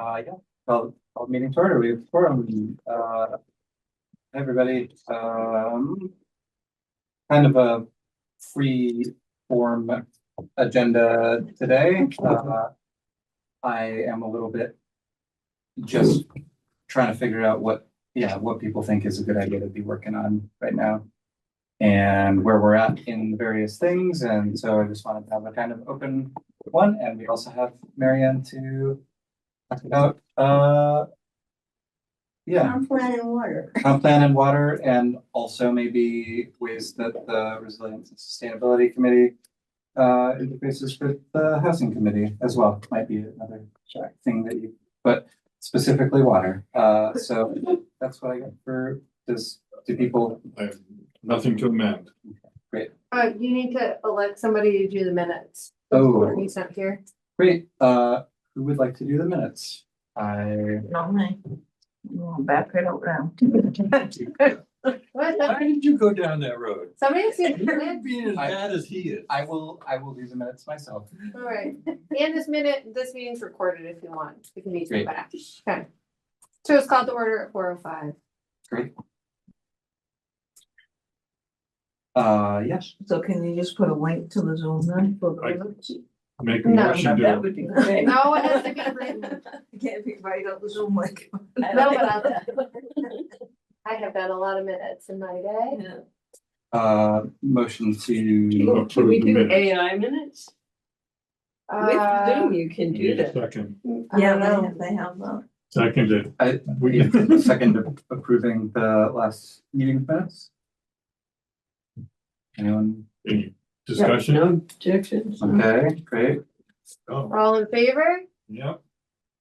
Yeah, call meeting to order. We have forum. Everybody, kind of a free form agenda today. I am a little bit just trying to figure out what people think is a good idea to be working on right now and where we're at in various things. And so I just wanted to have a kind of open one. And we also have Marianne to talk about Comp plan and water. Comp plan and water, and also maybe ways that the Resilience and Sustainability Committee interfaces with the Housing Committee as well. Might be another thing that you, but specifically water. So that's what I got for this. Do people? I have nothing to amend. Great. You need to elect somebody to do the minutes. Oh, He's not here. great. Who would like to do the minutes? Not me. Back right around. Why did you go down that road? Somebody's You're here. being as bad as he is. I will do the minutes myself. All right. And this meeting's recorded if you want. We can be Great. back. Okay. So it's called to order at 4:05. Great. Yes. So can you just put a link to the Zoom then? Make a No, motion That to, would be great. No, it has to be written. Can't be right up the Zoom link. No, but I have done a lot of minutes in my day. Motion to Can we do AI minutes? With Zoom, you can do need a that. second, Yeah, they have that. seconded. we second approving the last meeting minutes. Anyone? Any discussion? No objections? Okay, great. Oh, All in favor? yep.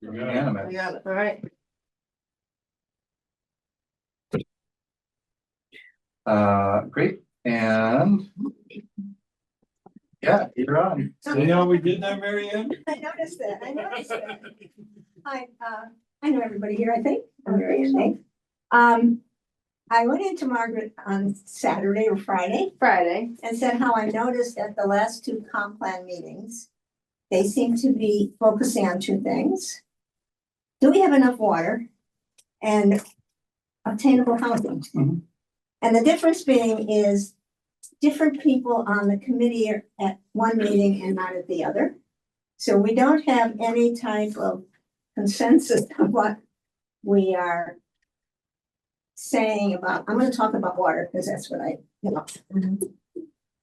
You got it. Unanimous. All right. Great, and yeah, you're on. See how we did that, Mary Ann? I noticed that. Hi, I know everybody here, I think. I'm Mary Ann Day. I went into Margaret on Saturday or Friday Friday. and said how I noticed at the last two comp plan meetings, they seem to be focusing on two things. Do we have enough water and obtainable housing? Mhm. And the difference being is different people on the committee are at one meeting and not at the other. So we don't have any type of consensus of what we are saying about, I'm gonna talk about water, because that's what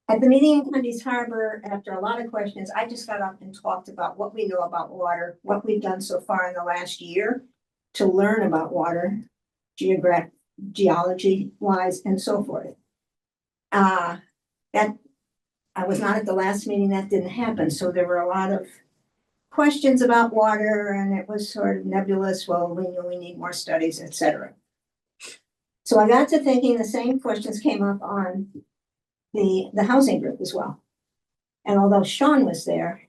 At the meeting in Cundy's Harbor, after a lot of questions, I just got up and talked about what we know about water, what we've done so far in the last year to learn about water, geology wise and so forth. That I was not at the last meeting, that didn't happen, so there were a lot of questions about water and it was sort of nebulous. Well, we know we need more studies, etc. So I got to thinking the same questions came up on the housing group as well. And although Sean was there,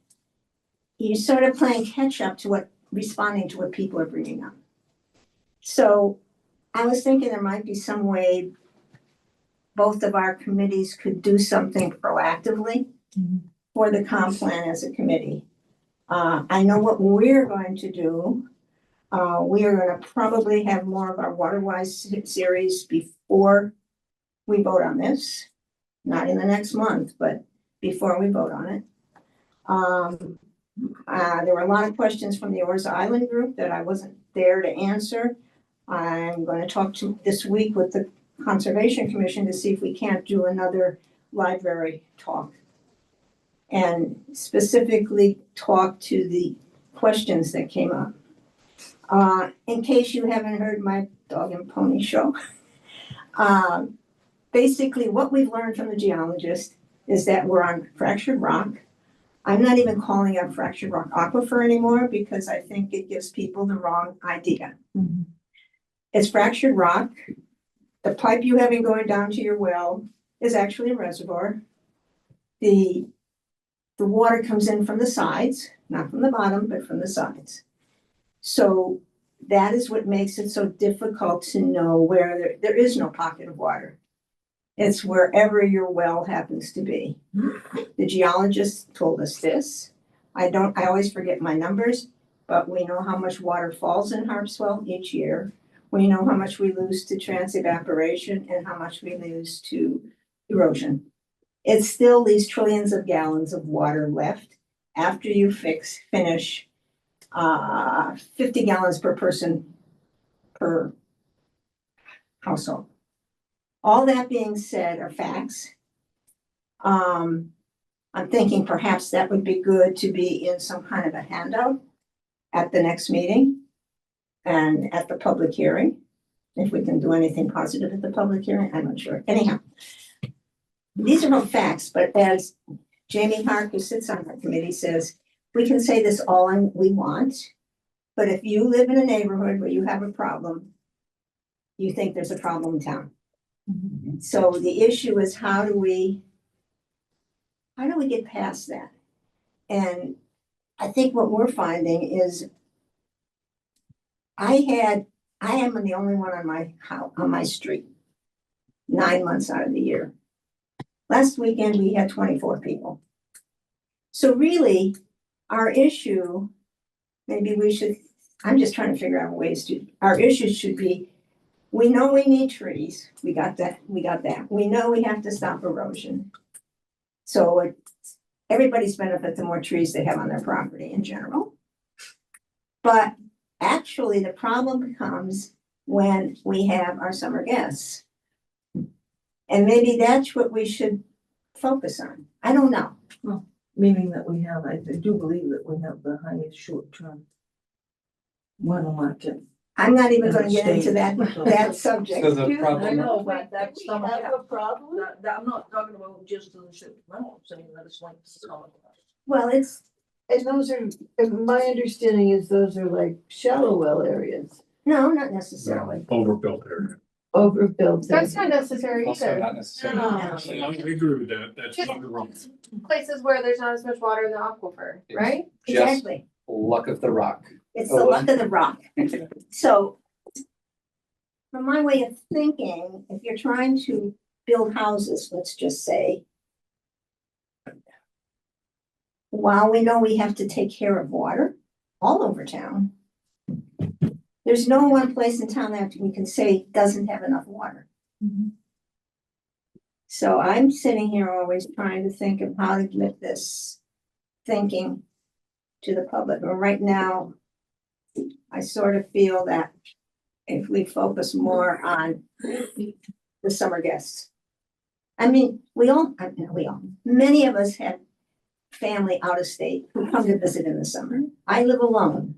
he's sort of playing catch up to responding to what people are bringing up. So I was thinking there might be some way both of our committees could do something proactively for the comp plan as a committee. I know what we're going to do. We are going to probably have more of our Water-Wise series before we vote on this. Not in the next month, but before we vote on it. There were a lot of questions from the Orza Island group that I wasn't there to answer. I'm going to talk to this week with the Conservation Commission to see if we can't do another library talk. And specifically talk to the questions that came up. In case you haven't heard my dog and pony show. Basically what we've learned from the geologist is that we're on fractured rock. I'm not even calling it fractured rock aquifer anymore because I think it gives people the wrong idea. Mm-hmm. It's fractured rock. The pipe you have going down to your well is actually a reservoir. The water comes in from the sides, not from the bottom, but from the sides. So that is what makes it so difficult to know where there is no pocket of water. It's wherever your well happens to be. The geologist told us this. I always forget my numbers. but we know how much water falls in Harpswell each year. We know how much we lose to transevaporation and how much we lose to erosion. It still leaves trillions of gallons of water left after you finish 50 gallons per person per household. All that being said are facts. I'm thinking perhaps that would be good to be in some kind of a handout at the next meeting and at the public hearing. If we can do anything positive at the public hearing, I'm not sure. Anyhow, these are all facts, but as Jamie Hart, who sits on our committee, says, we can say this all we want, but if you live in a neighborhood where you have a problem, you think there's a problem in town. So the issue is how do we get past that? And I think what we're finding is I am the only one on my house, on my street, 9 months out of the year. Last weekend, we had 24 people. So really, our issue, I'm just trying to figure out ways our issue should be, we know we need trees. We got that. We know we have to stop erosion. So everybody's benefit the more trees they have on their property in general. But actually, the problem comes when we have our summer guests. And maybe that's what we should focus on. I don't know. Meaning that we have, I do believe that we have the highest short-term rental market. I'm not even gonna get into that subject. So the I problem, know, but that's Do we have a problem? I'm not talking about just the short rental, I'm saying that it's like summer. Well, it's, And those are, and my understanding is those are like shallow well areas, no, not necessarily. Overbuilt area. overbuilt. That's not necessary also either. not necessarily. No. I agree with that, that's Just not the wrong. places where there's not as much water in the aquifer, right? Just Exactly. luck of the rock. It's the luck of the rock. So from my way of thinking, if you're trying to build houses, let's just say, while we know we have to take care of water all over town, there's no one place in town that we can say doesn't have enough water. So I'm sitting here always trying to think of how to get this thinking to the public. But right now, I sort of feel that if we focus more on the summer guests. I mean, many of us have family out of state who come to visit in the summer. I live alone,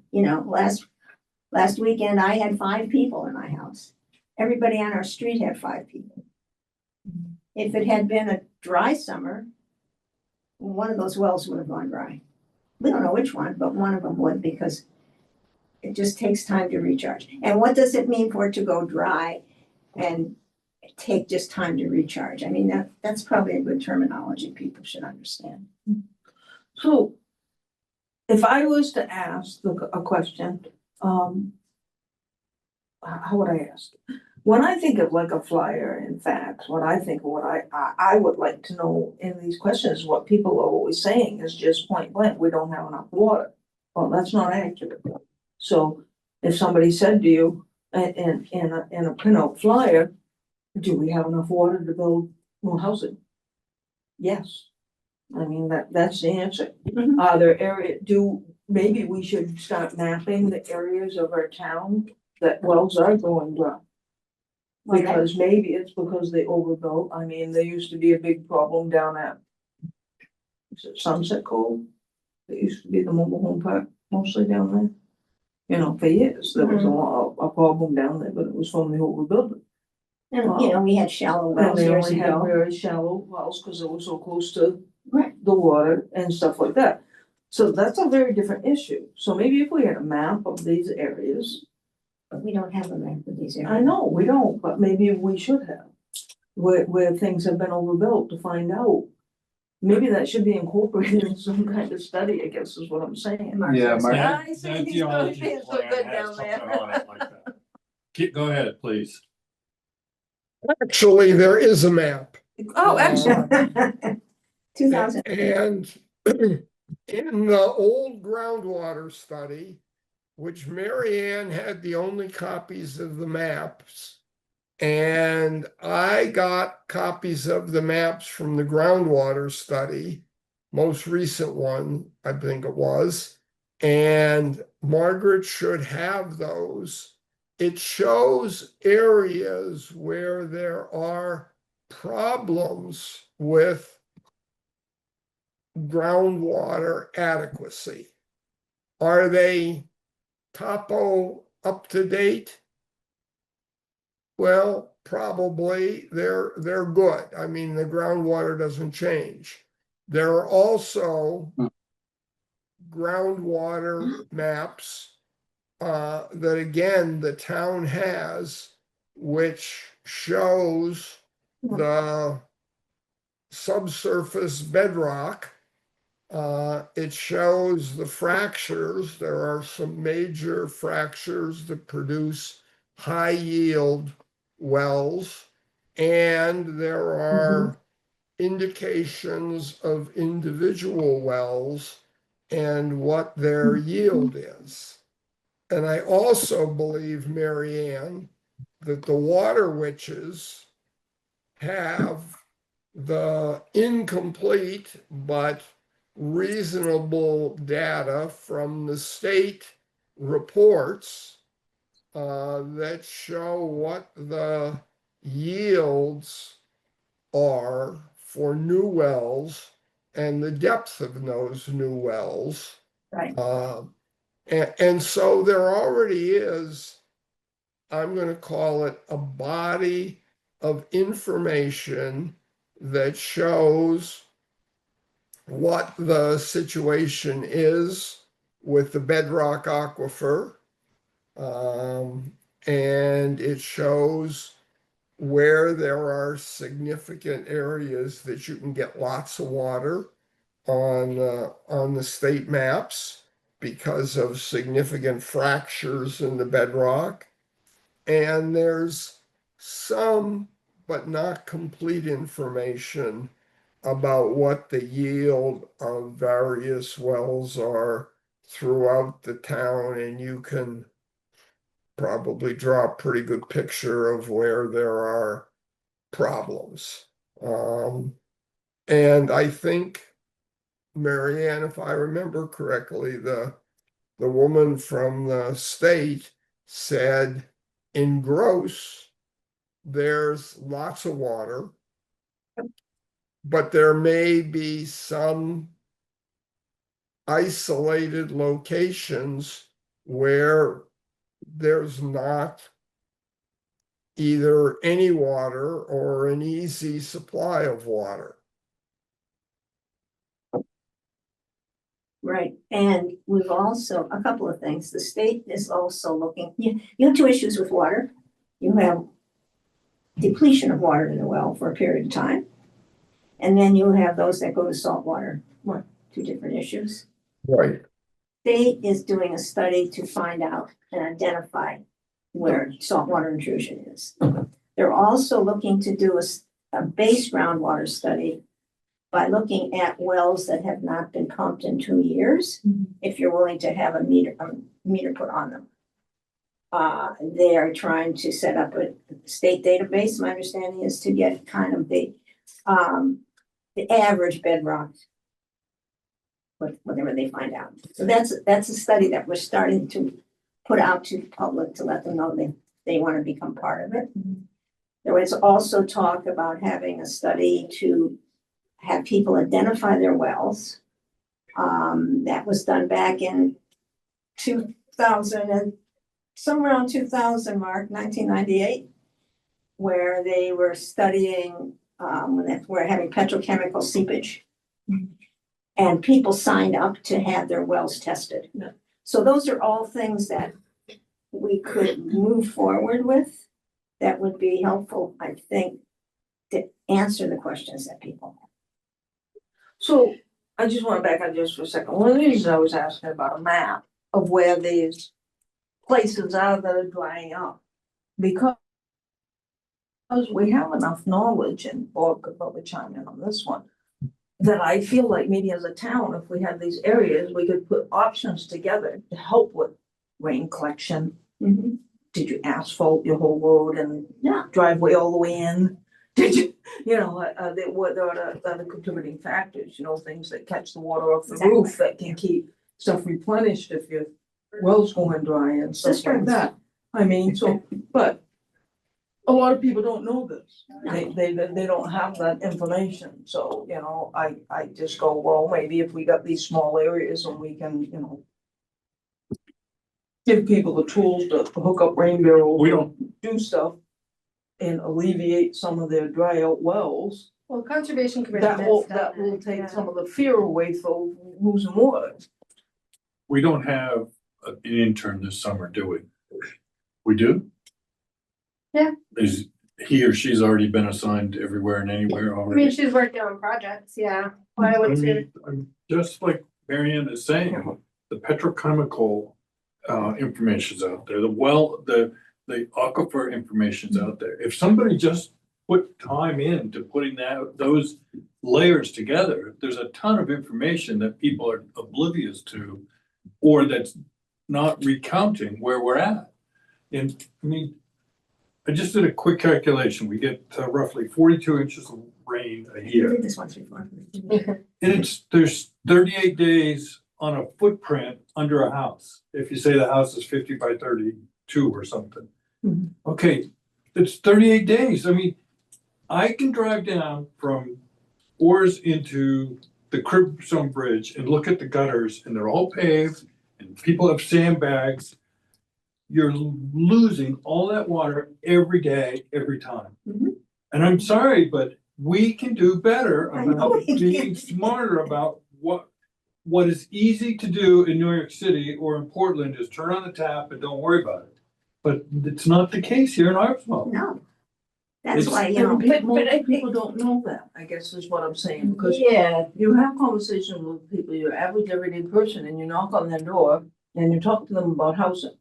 last weekend I had 5 people in my house. Everybody on our street had 5 people. If it had been a dry summer, one of those wells would have gone dry. We don't know which one, but one of them would, because it just takes time to recharge. And what does it mean for it to go dry and take just time to recharge? I mean, that's probably a good terminology people should understand. So if I was to ask a question, how would I ask? When I think of like a flyer and facts, what I would like to know in these questions, what people are always saying is just point blank, we don't have enough water. Well, that's not accurate. So if somebody said to you in a printout flyer, do we have enough water to build more housing? Yes. I mean, that's the answer. Mhm. Are there maybe we should start mapping the areas of our town that wells are going dry. Well, Because maybe it's because they overbuilt. I mean, there used to be a big problem down at, is it Sunset Cove? It used to be the mobile home park mostly down there. For years, there was a problem down there, but it was from the overbuilding. And, we had shallow And wells they years only had ago. very shallow wells because they were so close to Right. the water and stuff like that. So that's a very different issue. So maybe if we had a map of these areas, But we don't have a map of these areas. I know, we don't, but maybe we should have. Where things have been overbuilt to find out. Maybe that should be incorporated in some kind of study, I guess is what I'm saying. Yeah, Mark. That I see that these geology buildings so plan good has down there. something on it like that. Go ahead, please. Actually, there is a map. Oh, excellent. 2000. And in the old groundwater study, which Mary Ann had the only copies of the maps. And I got copies of the maps from the groundwater study, most recent one, I think it was. And Margaret should have those. It shows areas where there are problems with groundwater adequacy. Are they topo up to date? Well, probably they're good. I mean, the groundwater doesn't change. There are also groundwater maps that again the town has, which shows the subsurface bedrock. It shows the fractures. There are some major fractures that produce high yield wells, and there are indications of individual wells and what their yield is. And I also believe, Mary Ann, that the water witches have the incomplete but reasonable data from the state reports that show what the yields are for new wells and the depth of those new wells. Right. And so there already is, I'm going to call it a body of information that shows what the situation is with the bedrock aquifer. And it shows where there are significant areas that you can get lots of water on the state maps because of significant fractures in the bedrock. And there's some, but not complete information about what the yield of various wells are throughout the town, and you can probably draw a pretty good picture of where there are problems. And I think, Mary Ann, if I remember correctly, the woman from the state said in gross, there's lots of water, but there may be some isolated locations where there's not either any water or an easy supply of water. Right, and we've also, a couple of things, the state is also looking, you have two issues with water. You have depletion of water in the well for a period of time. And then you have those that go to salt water, two different issues. Right. State is doing a study to find out and identify where saltwater intrusion is. They're also looking to do a base groundwater study by looking at wells that have not been pumped in 2 years, if you're willing to have a meter put on them. They are trying to set up a state database. My understanding is to get kind of the average bedrock, whatever they find out. So that's a study that we're starting to put out to the public to let them know they want to become part of it. There was also talk about having a study to have people identify their wells. That was done back in 2000 and somewhere around 2000, Mark, 1998, where they were studying, we're having petrochemical seepage. And people signed up to have their wells tested. Yeah. So those are all things that we could move forward with that would be helpful, I think, to answer the questions that people have. So I just want to back up just for a second. One of the reasons I was asking about a map of where these places are that are drying up. Because we have enough knowledge, and Bob could probably chime in on this one, that I feel like maybe as a town, if we had these areas, we could put options together to help with rain collection? Mhm. Did you asphalt your whole road and Yeah. driveway all the way in? Did you, what are the contributing factors, things that catch the water off the roof that can keep stuff replenished if your well's going dry and stuff like Cisterns. that. I mean, but a lot of people don't know this. They don't have that information, so, I just go, well, maybe if we got these small areas and we can, give people the tools to hook up rain barrels. We don't- Do stuff and alleviate some of their dry out wells. Well, Conservation Commission. That will take some of the fear away for losing water. We don't have an intern this summer, do we? We do? Yeah. Is he or she's already been assigned everywhere and anywhere I mean, already? she's working on projects, yeah. Why I would she? mean, I'm just like Marianne is saying, the petrochemical information's out there, the aquifer information's out there. If somebody just put time into putting those layers together, there's a ton of information that people are oblivious to, or that's not recounting where we're at. And I mean, I just did a quick calculation. We get roughly 42 inches of rain a We year. did this once before. And there's 38 days on a footprint under a house. If you say the house is 50 by 32 or something. Mhm. Okay, it's 38 days. I mean, I can drive down from Oars into the Cribstone Bridge and look at the gutters and they're all paved and people have sandbags. You're losing all that water every day, every time. Mhm. And I'm sorry, but we can do better I know about we being can. smarter about what is easy to do in New York City or in Portland is turn on the tap and don't worry about it. But it's not the case here in Harpswell. No. That's It's- why, People don't know that, I guess is what I'm saying, because Yeah, you have conversations with people, your average everyday person, and you knock on their door and you talk to them about housing.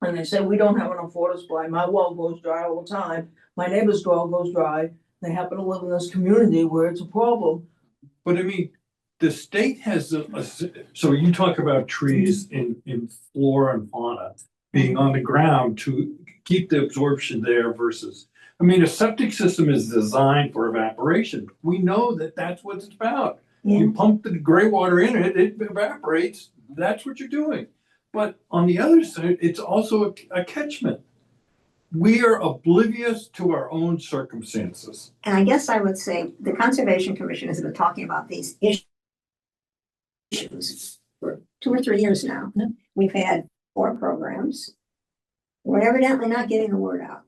And they say, we don't have enough water supply, my well goes dry all the time, my neighbor's well goes dry, they happen to live in this community where it's a problem. But I mean, the state has so you talk about trees in flora and fauna being on the ground to keep the absorption there versus, I mean, a septic system is designed for evaporation. We know that that's what it's about. You pump the gray water in it, it evaporates, that's what you're doing. But on the other side, it's also a catchment. We are oblivious to our own circumstances. and I guess I would say the Conservation Commission has been talking about these issues for 2 or 3 years now. Yeah. We've had 4 programs. We're evidently not getting the word out.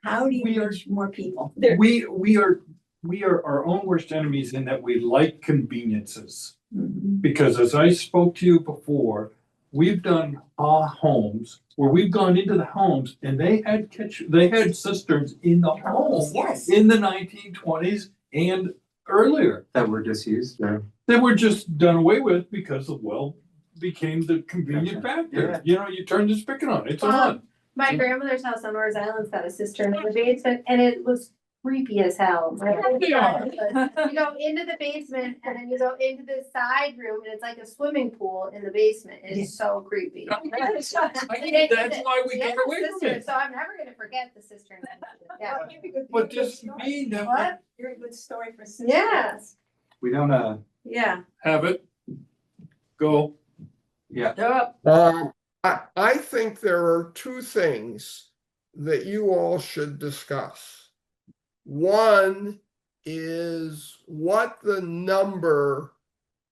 How do you reach more people? We are our own worst enemies in that we like conveniences. Mhm. Because as I spoke to you before, we've done homes where we've gone into the homes and they had cisterns in the home Yes. in the 1920s and earlier. That were disused, or? They were just done away with because the well became the convenient factor. You turn the spigot on, it's on. My grandmother's house on Oars Island's got a cistern in the basement and it was creepy as hell. You go into the basement and then you go into the side room and it's like a swimming pool in the basement. It's so creepy. That's why we got away from Cistern, it. so I'm never gonna forget the cistern. Yeah. But just mean that What? You're a good story for sisters. Yes, We don't, yeah. have it. Go. I think there are 2 things that you all should discuss. One is what the number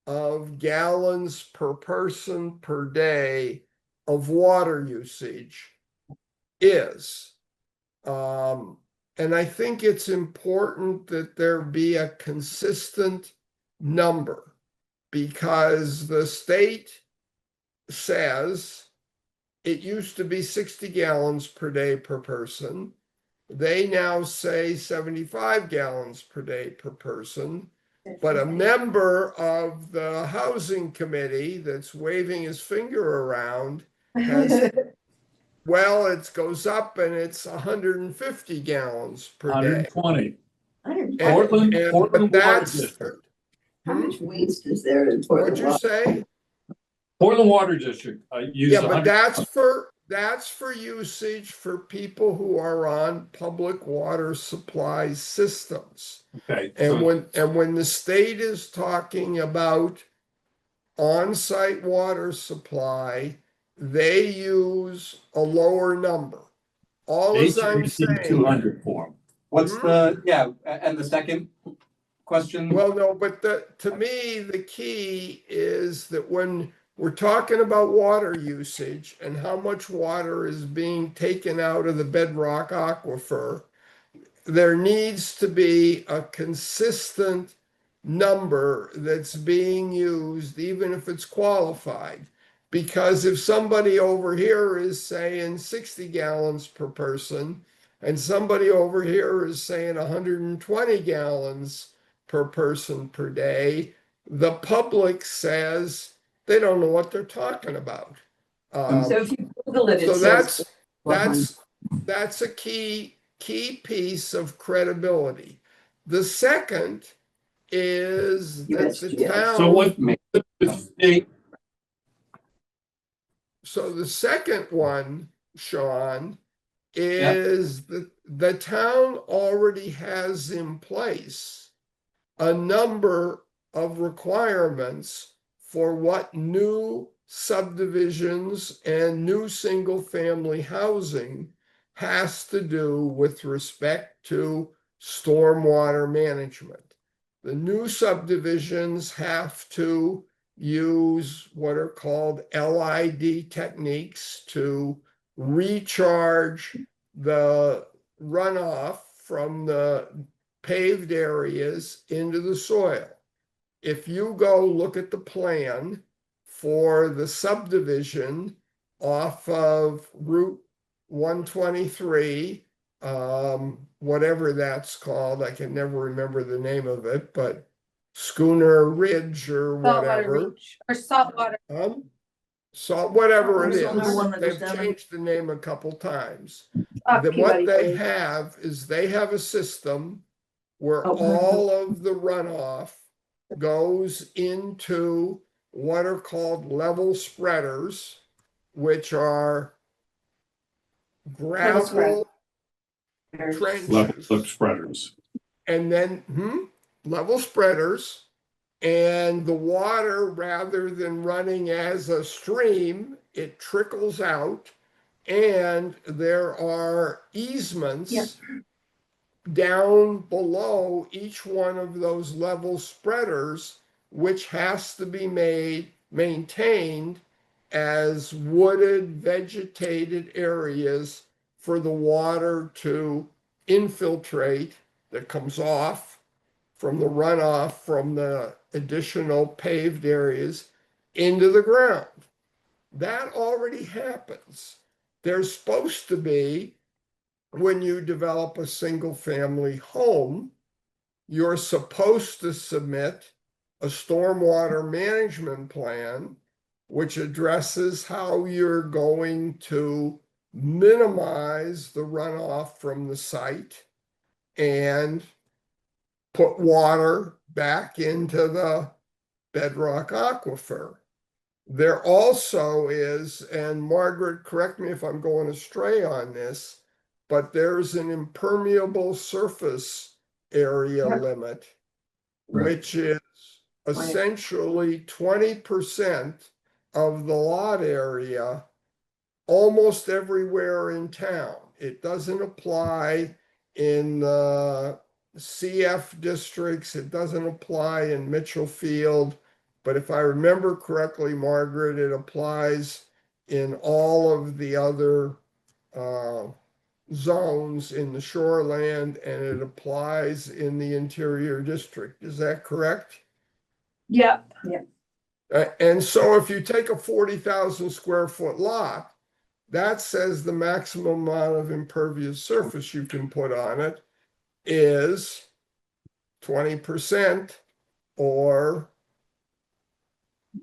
of gallons per person per day of water usage is. And I think it's important that there be a consistent number because the state says it used to be 60 gallons per day per person. They now say 75 gallons per day per person. But a member of the housing committee that's waving his finger around has, well, it goes up and it's 150 gallons per day. 120. And- Portland but Water that's- District. how much waste is there in What'd Portland? you say? Portland Water District, I use Yeah, but 100. that's for usage for people who are on public water supply systems. Okay, And so when the state is talking about on-site water supply, they use a lower number. All as I'm HVAC saying, 200 form. What's Hmm? the, yeah, and the second question? well, no, but to me, the key is that when we're talking about water usage and how much water is being taken out of the bedrock aquifer, there needs to be a consistent number that's being used, even if it's qualified. Because if somebody over here is saying 60 gallons per person, and somebody over here is saying 120 gallons per person per day, the public says they don't know what they're talking about. So if you Google it, it So says. that's a key piece of credibility. The second is that the USGS. So town, what the state, so the second one, Sean, Yeah. is that the town already has in place a number of requirements for what new subdivisions and new single-family housing has to do with respect to stormwater management. The new subdivisions have to use what are called LID techniques to recharge the runoff from the paved areas into the soil. If you go look at the plan for the subdivision off of Route 123, whatever that's called, I can never remember the name of it, but Schooner Ridge or Saltwater whatever. Reach, or saltwater. So whatever it There's only is, one that goes they've down in- changed the name a couple times. Peabody What they Road. have is they have a system where Oh. all of the runoff goes into what are called level spreaders, which are gravel level trenches, spreaders. and then level spreaders. And the water, rather than running as a stream, it trickles out. And there are easements Yep. down below each one of those level spreaders, which has to be maintained as wooded, vegetated areas for the water to infiltrate that comes off from the runoff from the additional paved areas into the ground. That already happens. There's supposed to be, when you develop a single family home, you're supposed to submit a stormwater management plan, which addresses how you're going to minimize the runoff from the site and put water back into the bedrock aquifer. There also is, and Margaret, correct me if I'm going astray on this, but there's an impermeable surface area Yep. limit, Right. which is essentially 20% of the lot area almost everywhere in town. It doesn't apply in the CF districts, it doesn't apply in Mitchell Field, but if I remember correctly, Margaret, it applies in all of the other zones in the shoreland, and it applies in the interior district. Is that correct? Yeah. And so if you take a 40,000 square foot lot, that says the maximum amount of impervious surface you can put on it is 20% or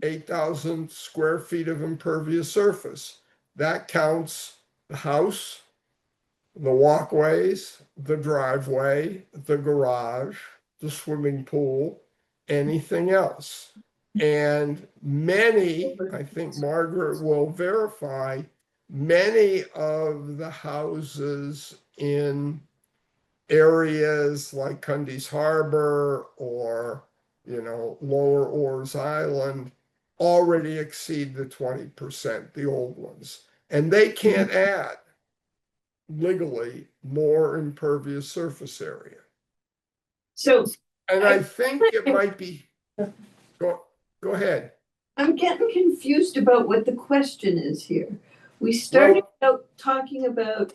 8,000 square feet of impervious surface. That counts the house, the walkways, the driveway, the garage, the swimming pool, anything else. And many, I think Margaret will verify, many of the houses in areas like Cundy's Harbor or, Lower Oars Island already exceed the 20%, the old ones. And they can't add legally more impervious surface area. So And I think it might be, go ahead. I'm getting confused about what the question is here. We started out talking about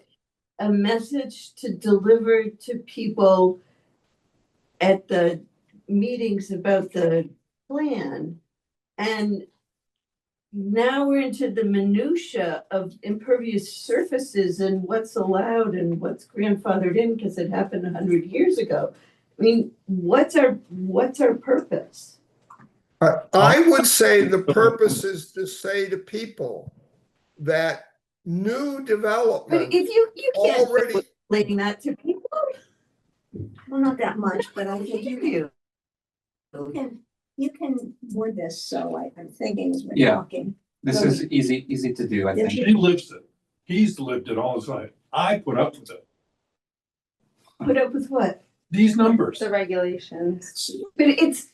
a message to deliver to people at the meetings about the plan. And now we're into the minutia of impervious surfaces and what's allowed and what's grandfathered in because it happened 100 years ago. I mean, what's our purpose? I would say the purpose is to say to people that new But development if you can't already, explain that to people, Well, not that much, but I think you you can word this, so I'm thinking as we're Yeah. talking. This is easy to do, I think. He lives it. He's lived it all his life. I put up with it. put up with what? These numbers. The regulations. But it's,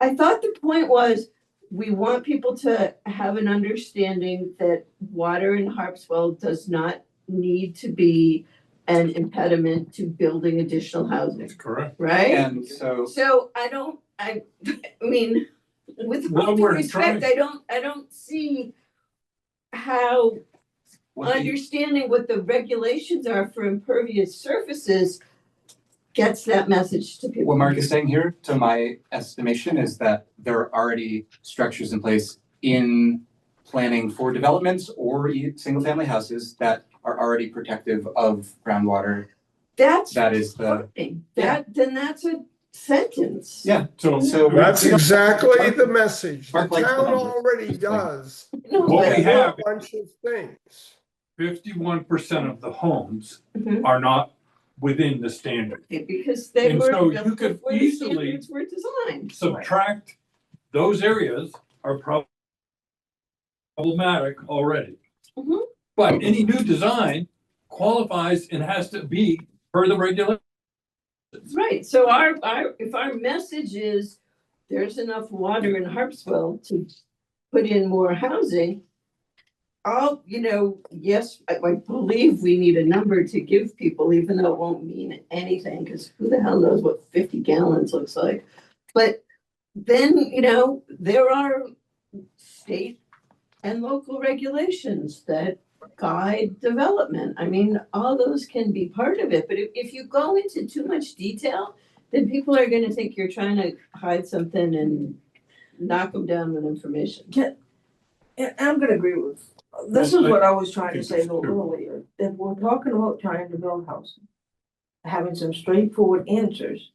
I thought the point was, we want people to have an understanding that water in Harpswell does not need to be an impediment to building additional housing, That's correct. right? And so, So I mean, with What all due we're respect, trying- I don't see how what the- understanding what the regulations are for impervious surfaces gets that message to people. what Mark is saying here, to my estimation, is that there are already structures in place in planning for developments or single-family houses that are already protective of groundwater. That's That is the, fine. Then that's a sentence. yeah, So, so. that's exactly the message. The Mark likes the town numbers. already does No, What but- we have- a bunch of things. 51% of the homes Mhm. are not within the standard. Because they And were so built you could before the easily standards were designed. Subtract, those areas are problematic already. Mhm. But any new design qualifies and has to be per the regulations. Right, so if our message is there's enough water in Harpswell to put in more housing, yes, I believe we need a number to give people, even though it won't mean anything, because who the hell knows what 50 gallons looks like? But then, there are state and local regulations that guide development. I mean, all those can be part of it, but if you go into too much detail, then people are gonna think you're trying to hide something and knock them down with information. And I'm gonna agree with, this is what I was trying to say a little earlier, if we're talking about trying to build housing, having some straightforward answers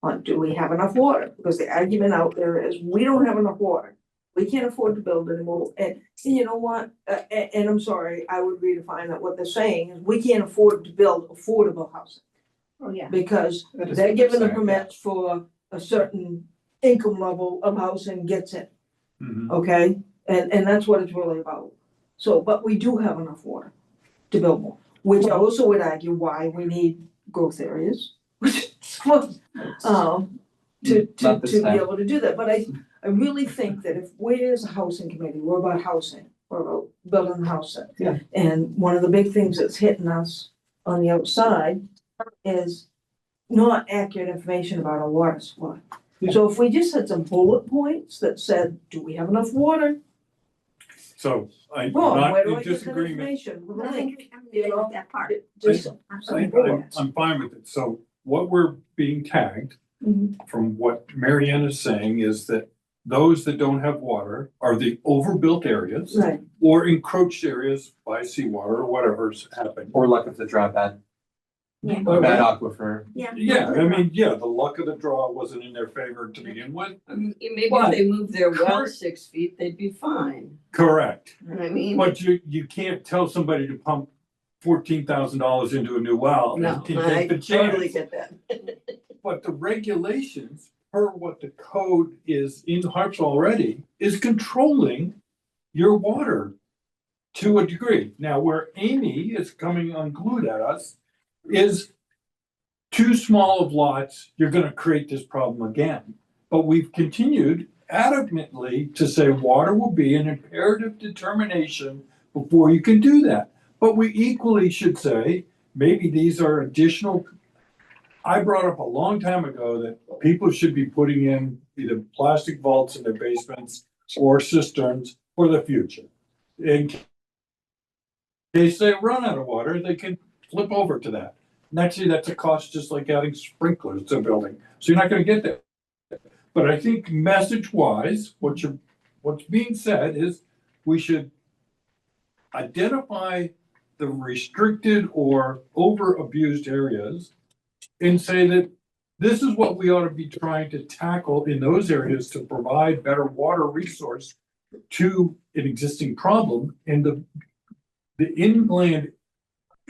on, do we have enough water? Because the argument out there is, we don't have enough water. We can't afford to build anymore, and you know what, and I'm sorry, I would redefine that, what they're saying is, we can't afford to build affordable housing. Oh, yeah. Because that is they're what given the saying, yeah. permits for a certain income level of housing gets in. Mhm. Okay, and that's what it's really about. So, but we do have enough water to build more, which I also would argue why we need growth areas. To Not this be time. able to do that, but I really think that if we as a housing committee, we're about housing, we're about building a house. Yeah. And one of the big things that's hitting us on the outside is not accurate information about our water supply. So if we just had some bullet points that said, do we have enough water? So I'm Boom, not where do in I get that disagreement. information? With a I link, think I'm you gonna know? with that part. Just I'm, some bullets. I'm fine with it. So what we're being tagged Mhm. from what Marianne is saying is that those that don't have water are the overbuilt areas Right, or encroached areas by seawater or whatever's happened. Or luck of the draw, bad Yeah. aquifer. Yeah. Yeah, I mean, yeah, the luck of the draw wasn't in their favor to begin with. Maybe if But- they move their well 6 feet, they'd be fine. Correct. I mean, But you can't tell somebody to pump $14,000 into a new well. no, and I take the totally chance. get that. But the regulations per what the code is in Harpswell already, is controlling your water to a degree. Now, where Amy is coming unglued at us is too small of lots, you're gonna create this problem again. But we've continued adamantly to say water will be an imperative determination before you can do that. But we equally should say, maybe these are additional. I brought up a long time ago that people should be putting in either plastic vaults in their basements or cisterns for the future. In case they run out of water, they can flip over to that. Naturally, that's a cost just like adding sprinklers to a building. So you're not gonna get there. But I think message-wise, what's being said is we should identify the restricted or over-abused areas and say that this is what we ought to be trying to tackle in those areas to provide better water resource to an existing problem. And the inland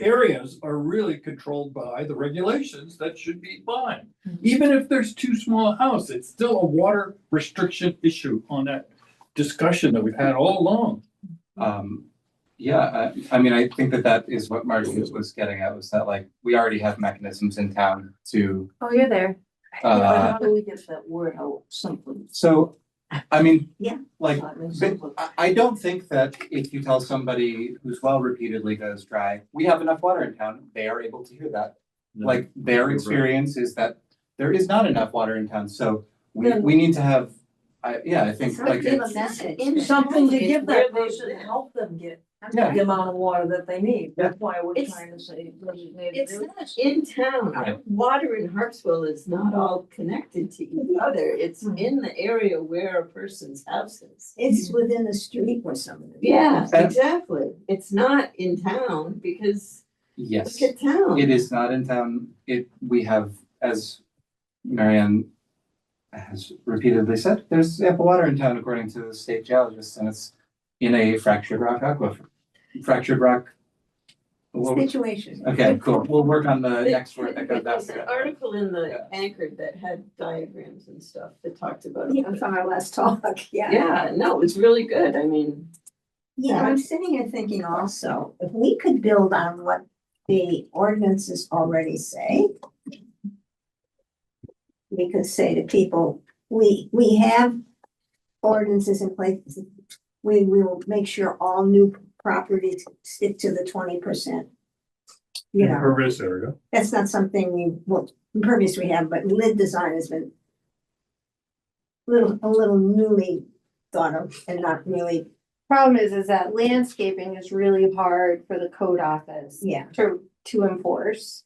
areas are really controlled by the regulations that should be fine. Even if there's too small a house, it's still a water restriction issue on that discussion that we've had all along. Yeah, I mean, I think that is what Marty was getting at, was that like, we already have mechanisms in town to, Oh, you're there. But how do we get that word out simply? so, I mean, Yeah. like, I don't think that if you tell somebody whose well repeatedly goes dry, we have enough water in town, they are able to hear that. Like, their experience is that there is not enough water in town, so we need to have, I think like. Give a it's- message. Something to It's give where that they person, live. help them get Yeah. the amount of water that they need. That's why we're It's- trying to say designated It's areas. not in town. Right. Water in Harpswell is not all connected to each other. It's in the area where a person's house is. It's within the street where someone. Yeah, And- exactly. It's not in town because Yes. look at town. It is not in town. We have, as Marianne has repeatedly said, there's ample water in town according to the state geologist, and it's in a fractured rock aquifer. Fractured rock. Situation. Okay, cool. We'll work on the There- next word that goes There's after an that. article in the Yeah. Anchor that had diagrams and stuff that talked about Yeah, it. from our last talk, yeah. Yeah, no, it's really good. I mean, Yeah, I'm sitting here thinking also, if we could build on what the ordinances already say. We could say to people, we have ordinances in place. We will make sure all new properties stick to the 20%. You know, Impervious area. that's not something impervious we have, but lid design has been a little newly thought of and not really, Problem is that landscaping is really hard for the code office yeah. to enforce.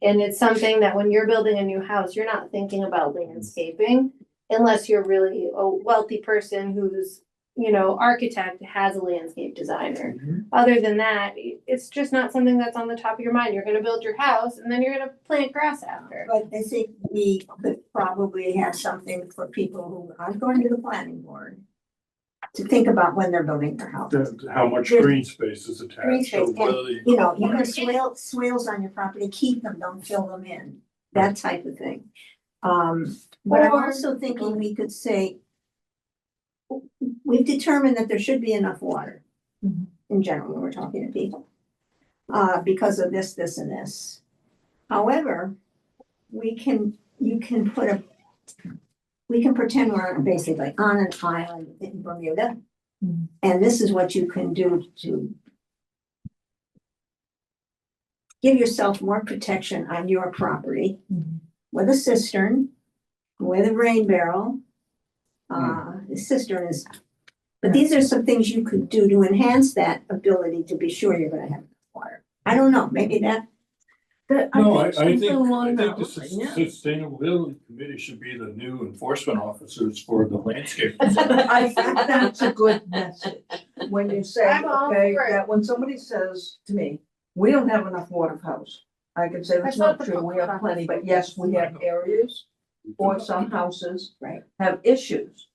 And it's something that when you're building a new house, you're not thinking about landscaping unless you're really a wealthy person who's, architect has a landscape designer. Other than that, it's just not something that's on the top of your mind. You're gonna build your house and then you're gonna plant grass after. But I think we could probably have something for people who aren't going to the planning board to think about when they're building their house. How much There's- green space is Green attached, so space, whether the. You know, you can swales on your property, keep them, don't fill them in, that type of thing. But I'm Or- also thinking we could say, we've determined that there should be enough water in general when we're talking to people. Because of this, this and this. However, you can pretend we're basically on an island in Bermuda. And this is what you can do to give yourself more protection on your property with a cistern, with a rain barrel. The cistern is, but these are some things you could do to enhance that ability to be sure you're gonna have enough water. I don't know, maybe that, No, I think, something I along think that the line, yeah. sustainability committee should be the new enforcement officers for the landscape. I think that's a good message, when you say, I'm all okay, for it. that when somebody says to me, we don't have enough water house. I can say that's That's not not the true, we have plenty, but problem. yes, we have areas or some houses right, have issues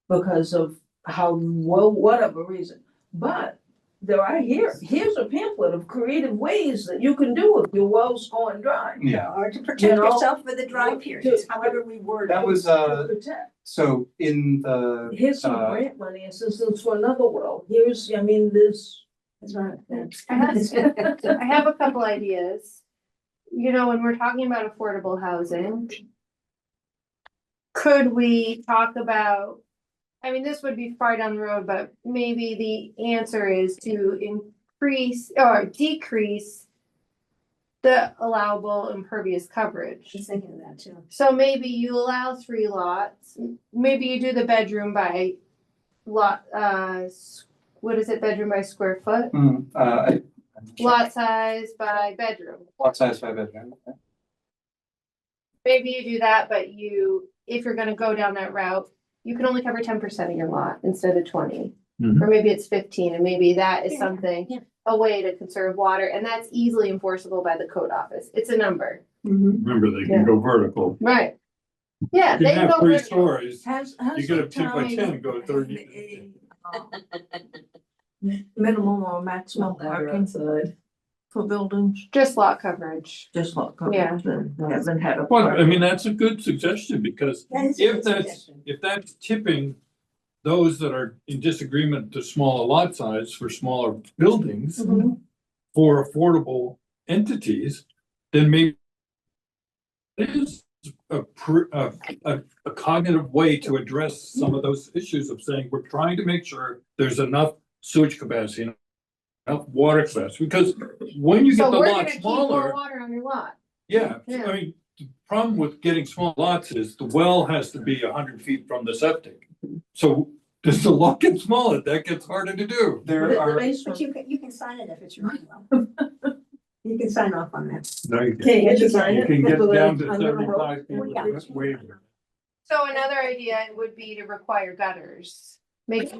because of how, well, whatever reason. But here's a pamphlet of creative ways that you can do if your well's going dry. Yeah, Or to You protect know, yourself for the dry periods, however we word it. that was, To protect. so in the, Here's some grant money, assistance for another well, here's, I mean, this. That's right. I have a couple ideas. You know, when we're talking about affordable housing, could we talk about, I mean, this would be far down the road, but maybe the answer is to increase or decrease the allowable impervious coverage. She's thinking of that too. So maybe you allow 3 lots, maybe you do the bedroom by lot, what is it, bedroom by square foot? Lot size by bedroom. lot size 5 bedroom. Maybe you do that, but if you're gonna go down that route, you can only cover 10% of your lot instead of 20. Mhm. Or maybe it's 15, and maybe that is Yeah, something, yeah. a way to conserve water, and that's easily enforceable by the code office. It's a number. Remember, they Yeah. can go vertical. Right. Yeah, You they can can have go 3 vertical. stories. Has You get a the 10 by 10, town go had 30. minimum or maximum parking for buildings, Just lot coverage. just like. Yeah. Hasn't had a. Well, I mean, that's a good suggestion, because That is a if good that's, suggestion. if that's tipping those that are in disagreement to smaller lot size for smaller buildings Mhm. for affordable entities, then maybe it is a cognitive way to address some of those issues of saying, we're trying to make sure there's enough sewage capacity, enough water capacity, because when you get So the we're lot gonna keep more smaller, water on your lot. yeah, Yeah. I mean, the problem with getting small lots is the well has to be 100 feet from the septic. So does the lot get smaller? That gets harder to do. There are, But you can sign it if it's your own well. You can sign off on that. No, you can't. Can't you design You it? can get down to Under the road? 75 feet Yeah. with waiver. So another idea would be to require gutters. Maybe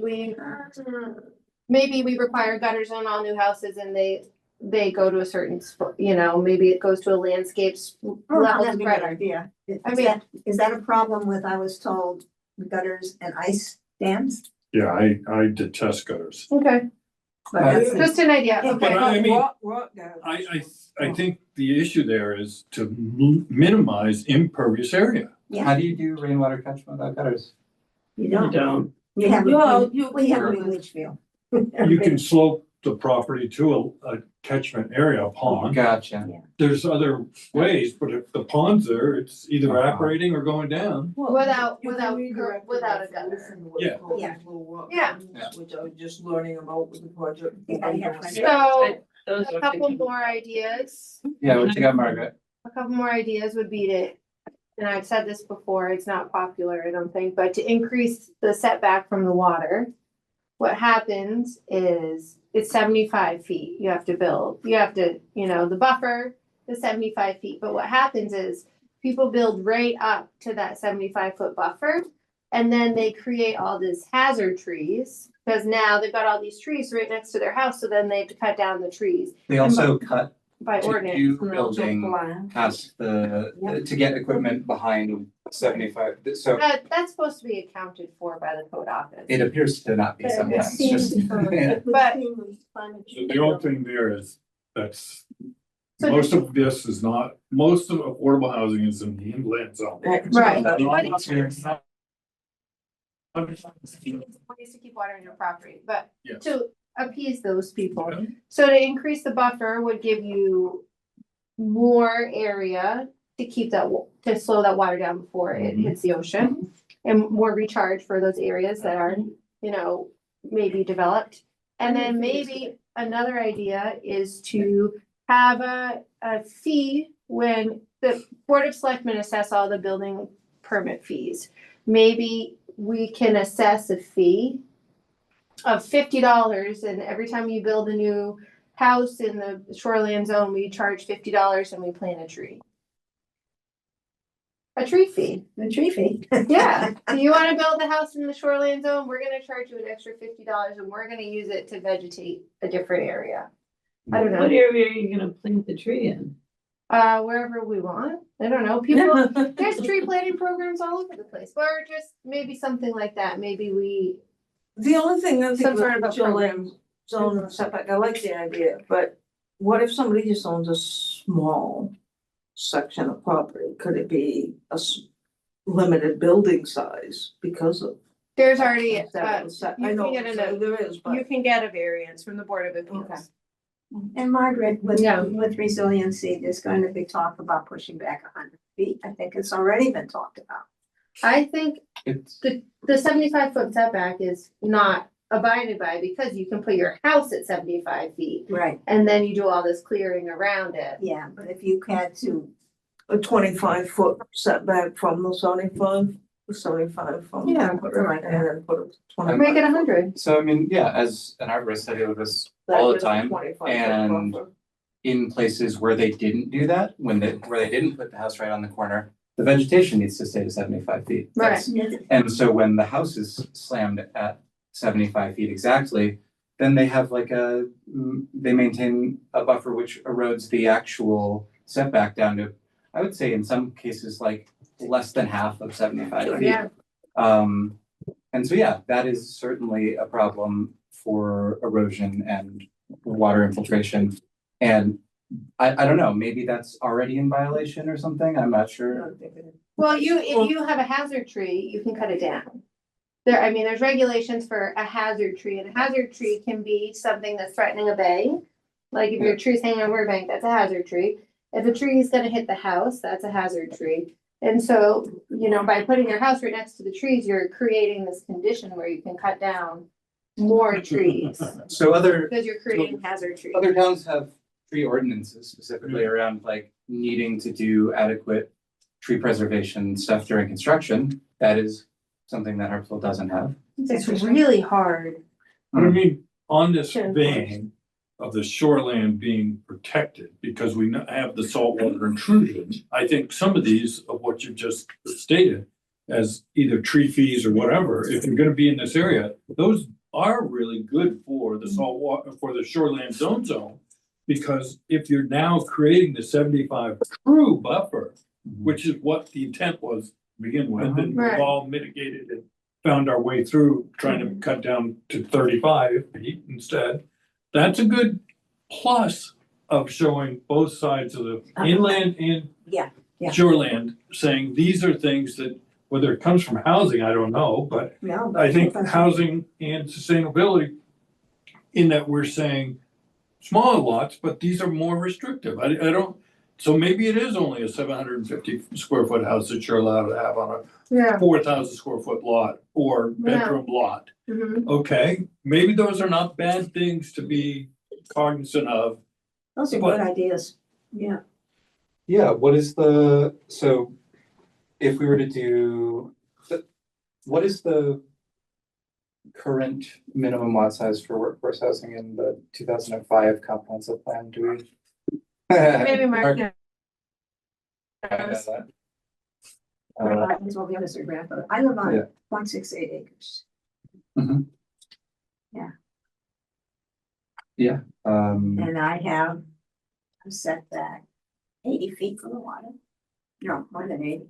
we require gutters on all new houses, and they go to a certain, maybe it goes to a landscape level That'd be a good spreader. idea. I mean- Is that a problem with, I was told, gutters and ice dams? Yeah, I detest gutters. Okay, But that's- just an idea, Yeah, okay. But I mean, Rock guys. I think the issue there is to minimize impervious area. how do you do rainwater catchment without gutters? You don't. Don't. You have, Well, we have a leach field. You can slope the property to a catchment area, a pond. Gotcha. There's other ways, but if the pond's there, it's either evaporating or going down. Without- You can without redirect it without a if you gutter. listen to what Yeah. Cole's Yeah. little rock Yeah. gardens, which I was just learning about with the project. Yeah, yeah. So, Those a are couple thinking- more ideas. Yeah, what you got, Margaret? A couple more ideas would be to, and I've said this before, it's not popular, I don't think, but to increase the setback from the water. What happens is it's 75 feet you have to build. You have to, the buffer is 75 feet, but what happens is people build right up to that 75-foot buffer. And then they create all these hazard trees, because now they've got all these trees right next to their house, so then they have to cut down the trees They also cut by to ordinance. do And also building plan. past to get equipment behind 75, so That's supposed to be accounted for by the code office. it appears to not be It sometimes, seems, just. it would But- seem with climate So change. the only thing there is, most So of this is not, most of affordable housing is in the inland zone. Right. Ways to keep water in your property, but Yes. to appease those people. So to increase the buffer would give you more area to keep to slow that water down before it Mhm. hits the ocean. And more recharge for those areas that are, maybe developed. And then maybe another idea is to have a fee when the Board of Selectmen assess all the building permit fees. Maybe we can assess a fee of $50, and every time you build a new house in the shoreline zone, we charge $50 and we plant a tree. A tree fee. The tree fee. Yeah, do you wanna build a house in the shoreline zone? We're gonna charge you an extra $50 and we're gonna use it to vegetate a different area. I don't What know, area are you gonna plant the tree in? wherever we want, I don't know, people, there's tree planting programs all over the place, or just maybe something like that, maybe we, The only thing I think Some sort of with a program. zone and setback, I like the idea, but what if somebody just owns a small section of property? Could it be limited building size because of? There's already, that I know, you can get so there is, but. you can get a variance from the Board of Okay. Appeals. And Margaret, with, Yeah. with resiliency, there's going to be talk about pushing back 100 feet. I think it's already been talked about. I think It's, the 75-foot setback is not abided by because you can put your house at 75 feet. Right. And then you do all this clearing around it. Yeah, but if you had to, A 25-foot setback from the 75 from. Yeah, and then put a 25. Make it 100. so I mean, yeah, as an arborist, I deal with this all the That is a time. 25-foot and- buffer. In places where they didn't do that, where they didn't put the house right on the corner, the vegetation needs to stay to 75 feet. Right. And so when the house is slammed at 75 feet exactly, then they have like they maintain a buffer which erodes the actual setback down to, I would say in some cases, like less than half of 75 feet. Yeah. And so, yeah, that is certainly a problem for erosion and water infiltration. And I don't know, maybe that's already in violation or something, I'm not sure. Well, if you have a hazard tree, you can cut it down. There's regulations for a hazard tree, and a hazard tree can be something that's threatening a bay. Like if your tree's hanging over a bank, that's a hazard tree. If a tree is gonna hit the house, that's a hazard tree. And so, by putting your house right next to the trees, you're creating this condition where you can cut down more trees. So Because you're creating hazard trees. other towns have tree ordinances specifically around like needing to do adequate tree preservation stuff during construction. That is something that Harpswell doesn't have. It's really hard. But I mean, on this Sure. vein of the shoreland being protected, because we have the saltwater intrusion, I think some of these of what you just stated as either tree fees or whatever, if you're gonna be in this area, those are really good for the saltwater, for the shoreland zone. Because if you're now creating the 75 true buffer, which is what the intent was to begin with, and we've Right. all mitigated and found our way through trying to cut down to 35 feet instead. That's a good plus of showing both sides of the inland and Yeah, yeah. shoreland, saying these are things that, whether it comes from housing, I don't know, but no, but I think that's- housing and sustainability, in that we're saying smaller lots, but these are more restrictive. I don't, so maybe it is only a 750 square foot house that you're allowed to have on Yeah. a 4,000 square foot lot or bedroom lot. Mhm. Okay, maybe those are not bad things to be cognizant of. Those are But- good ideas. Yeah. Yeah, so if we were to do, what is the current minimum lot size for workforce housing in the 2005 comprehensive plan? Do we? Maybe Mark. This will be honest, grandfather. I live Yeah. on 0.68 acres. And I have a setback 80 feet from the water. No, more than 80.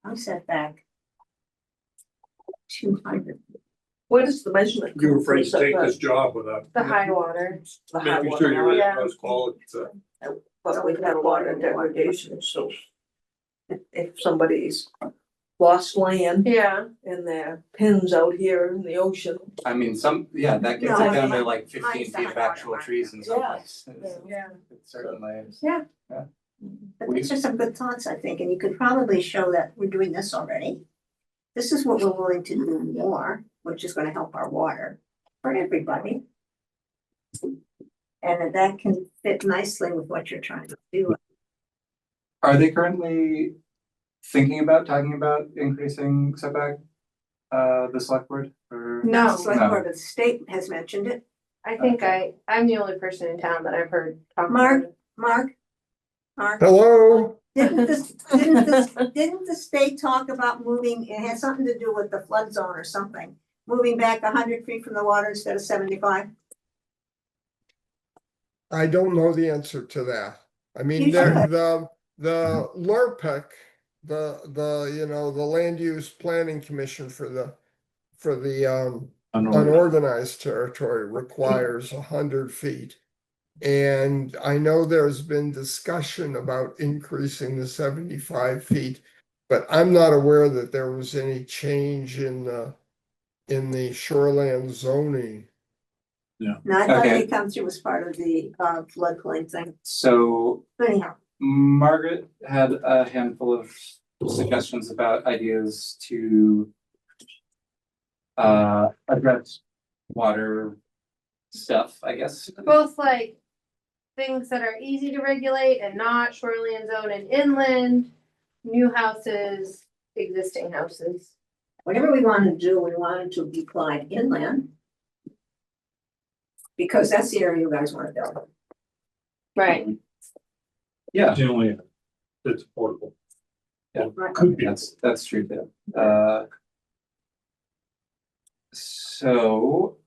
I'm set back 200. What is the measurement? You're afraid to take Setback? this job without The high water. The high making sure you're water, in Yeah. those quality. but we've had a lot of degradation, so. If somebody's lost land Yeah. and their pins out here in the ocean. I mean, that gets No, it down mine- to like 15 mine's the feet of high water actual mark. trees in some Yeah. places. Yeah. It certainly is. But these are some good thoughts, I think, and you could probably show that we're doing this already. This is what we're willing to do more, which is gonna help our water for everybody. And that can fit nicely with what you're trying to do. Are they currently talking about increasing setback, the select board or? No. The select board of the state has mentioned it. I think I'm the only person in town that I've heard talk about Mark? it. Mark, Hello? didn't the state talk about moving, it had something to do with the flood zone or something, moving back 100 feet from the water instead of 75? I don't know the answer to that. I mean, You the LRPC, the land use planning commission for the unorganized territory requires 100 feet. And I know there's been discussion about increasing the 75 feet, but I'm not aware that there was any change in the shoreland zoning. No, I thought Okay. they come through as part of the floodplain thing, So but anyhow, Margaret had a handful of suggestions about ideas to address water stuff, I guess. Both like things that are easy to regulate and not shoreline zone and inland, new houses, existing houses. whatever we wanted to do, we wanted to be applied inland. Because that's the area you guys want to build. Right. Yeah, It's the only, it's portable. Right. Could be. that's true too. So.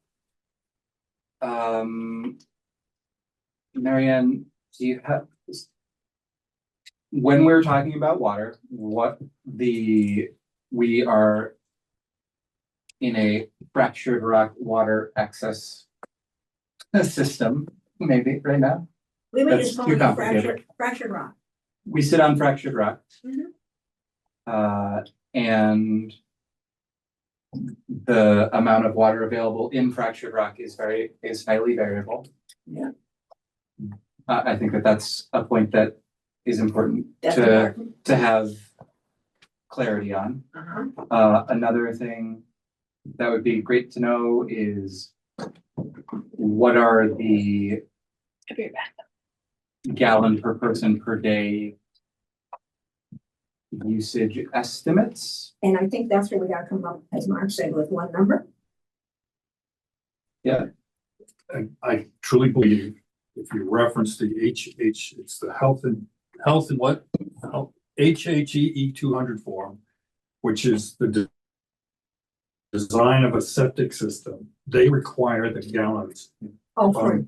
Marianne, do you have? When we're talking about water, we are in a fractured rock water access system, maybe right now. We were That's just too calling it complicated. fractured rock. We sit on fractured rock. Mhm. And the amount of water available in fractured rock is highly variable. Yeah. I think that's a point that is important That's to important. have clarity on. Another thing that would be great to know is what are the gallon per person per day usage estimates? And I think that's where we gotta come up, as Mark said, with one number. I truly believe if you reference the it's the health and what? HHEE 200 form, which is the design of a septic system, they require the gallons. Oh, for,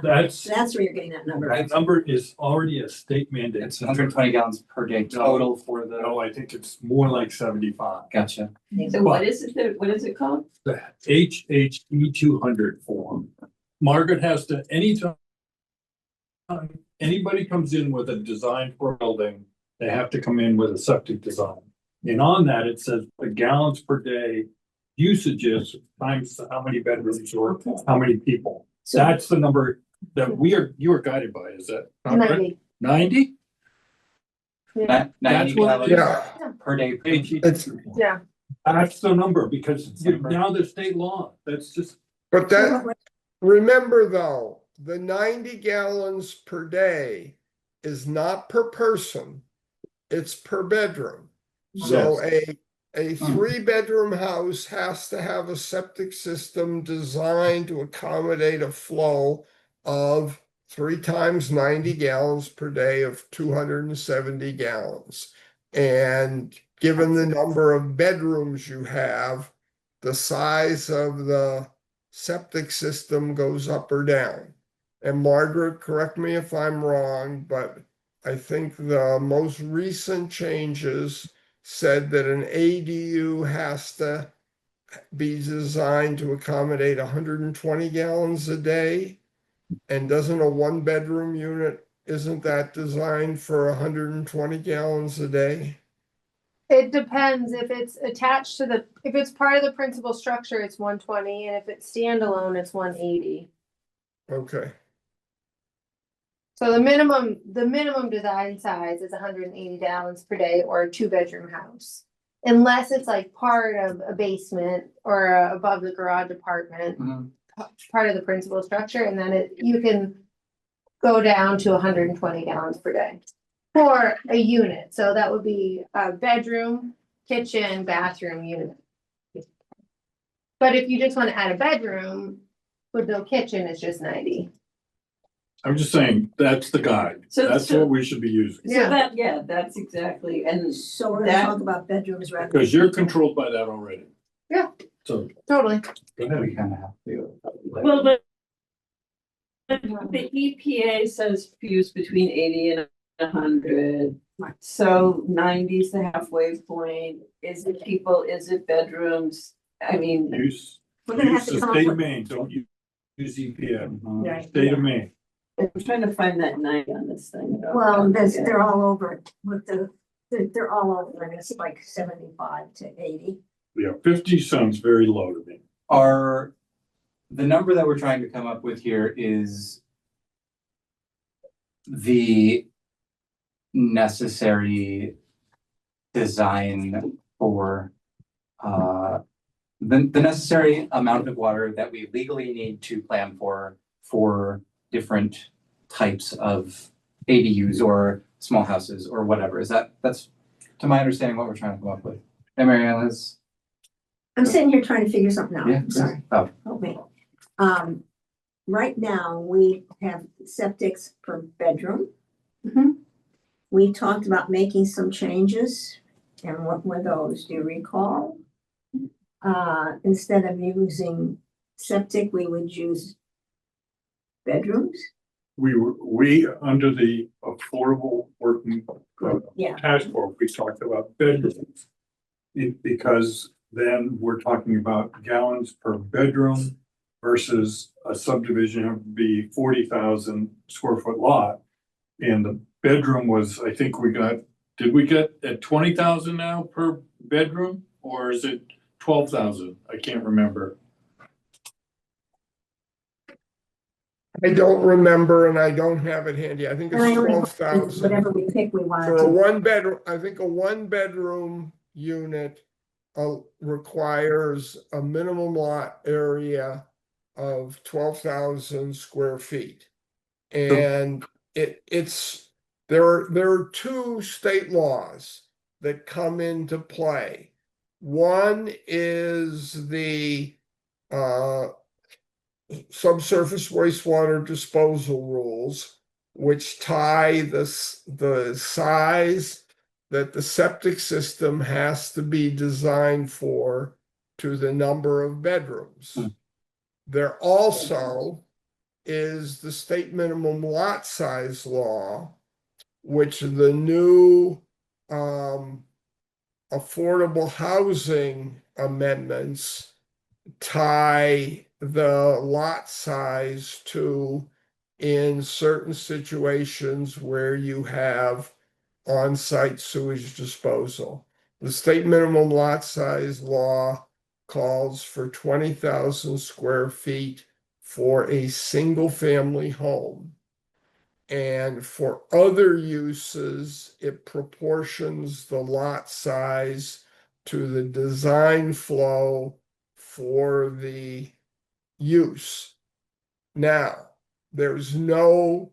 That's, that's where you're getting that number. that number is already a state mandate. It's 120 gallons per day total for the. No, I think it's more like 75. Gotcha. So what is it, what is it called? The HHE 200 form. Margaret has to, anytime anybody comes in with a design for a building, they have to come in with a septic design. And on that, it says the gallons per day usages times how many bedrooms or how many people. So That's the number that you are guided by, is that? 90. 90? Yeah. 90 what- gallons Yeah, per day. it's, Yeah. That's the number, because now there's state law, that's just, but that, remember though, the 90 gallons per day is not per person, it's per bedroom. So a 3-bedroom house has to have a septic system designed to accommodate a flow of 3 times 90 gallons per day of 270 gallons. And given the number of bedrooms you have, the size of the septic system goes up or down. And Margaret, correct me if I'm wrong, but I think the most recent changes said that an ADU has to be designed to accommodate 120 gallons a day. And doesn't a 1-bedroom unit, isn't that designed for 120 gallons a day? It depends if it's attached to if it's part of the principal structure, it's 120, and if it's standalone, it's 180. Okay, So the minimum design size is 180 gallons per day or a 2-bedroom house. Unless it's like part of a basement or above the garage apartment, Mhm. part of the principal structure, and then you can go down to 120 gallons per day for a unit. So that would be a bedroom, kitchen, bathroom unit. But if you just want to add a bedroom with no kitchen, it's just 90. I'm just saying, that's the guide, So- that's so- what we should be using. So that, yeah, that's exactly, and So we're gonna That- talk about bedrooms rather. Because you're controlled by that already. Yeah. So, Totally. go ahead. We kind of have to. well, but the EPA says fuse between 80 and 100. So 90 is the halfway point. Is it people? Is it bedrooms? I mean, Use, We're gonna have Use to the come state up of with. Maine, don't use EPA, Right. state of Maine. I'm trying to find that night on this thing. Well, they're all over it with they're all over it. It's like 75 to 80. Yeah, 50 sounds very low to me. The number that we're trying to come up with here is the necessary design for the necessary amount of water that we legally need to plan for different types of ADUs or small houses or whatever. That's to my understanding what we're trying to come up with. Hey, Mary Ann, Liz? I'm sitting here trying to figure something out. Yeah, I'm sorry. Oh, Help me. Right now, we have septics per bedroom. Mhm. We talked about making some changes, and what were those? Do you recall? Instead of using septic, we would use bedrooms. We under the affordable working Yeah. task force, we talked about bedrooms. Because then we're talking about gallons per bedroom versus a subdivision would be 40,000 square foot lot. And the bedroom was, I think did we get at 20,000 now per bedroom? Or is it 12,000? I can't remember. I don't remember and I don't have it handy. I think And I it's only 12,000. whatever we pick, we wanted For a to. one bedroom, I think a one bedroom unit requires a minimum lot area of 12,000 square feet. And there are two state laws that come into play. One is the subsurface wastewater disposal rules, which tie the size that the septic system has to be designed for to the number of bedrooms. There also is the state minimum lot size law, which the new affordable housing amendments tie the lot size to in certain situations where you have on-site sewage disposal. The state minimum lot size law calls for 20,000 square feet for a single family home. And for other uses, it proportions the lot size to the design flow for the use. Now, there's no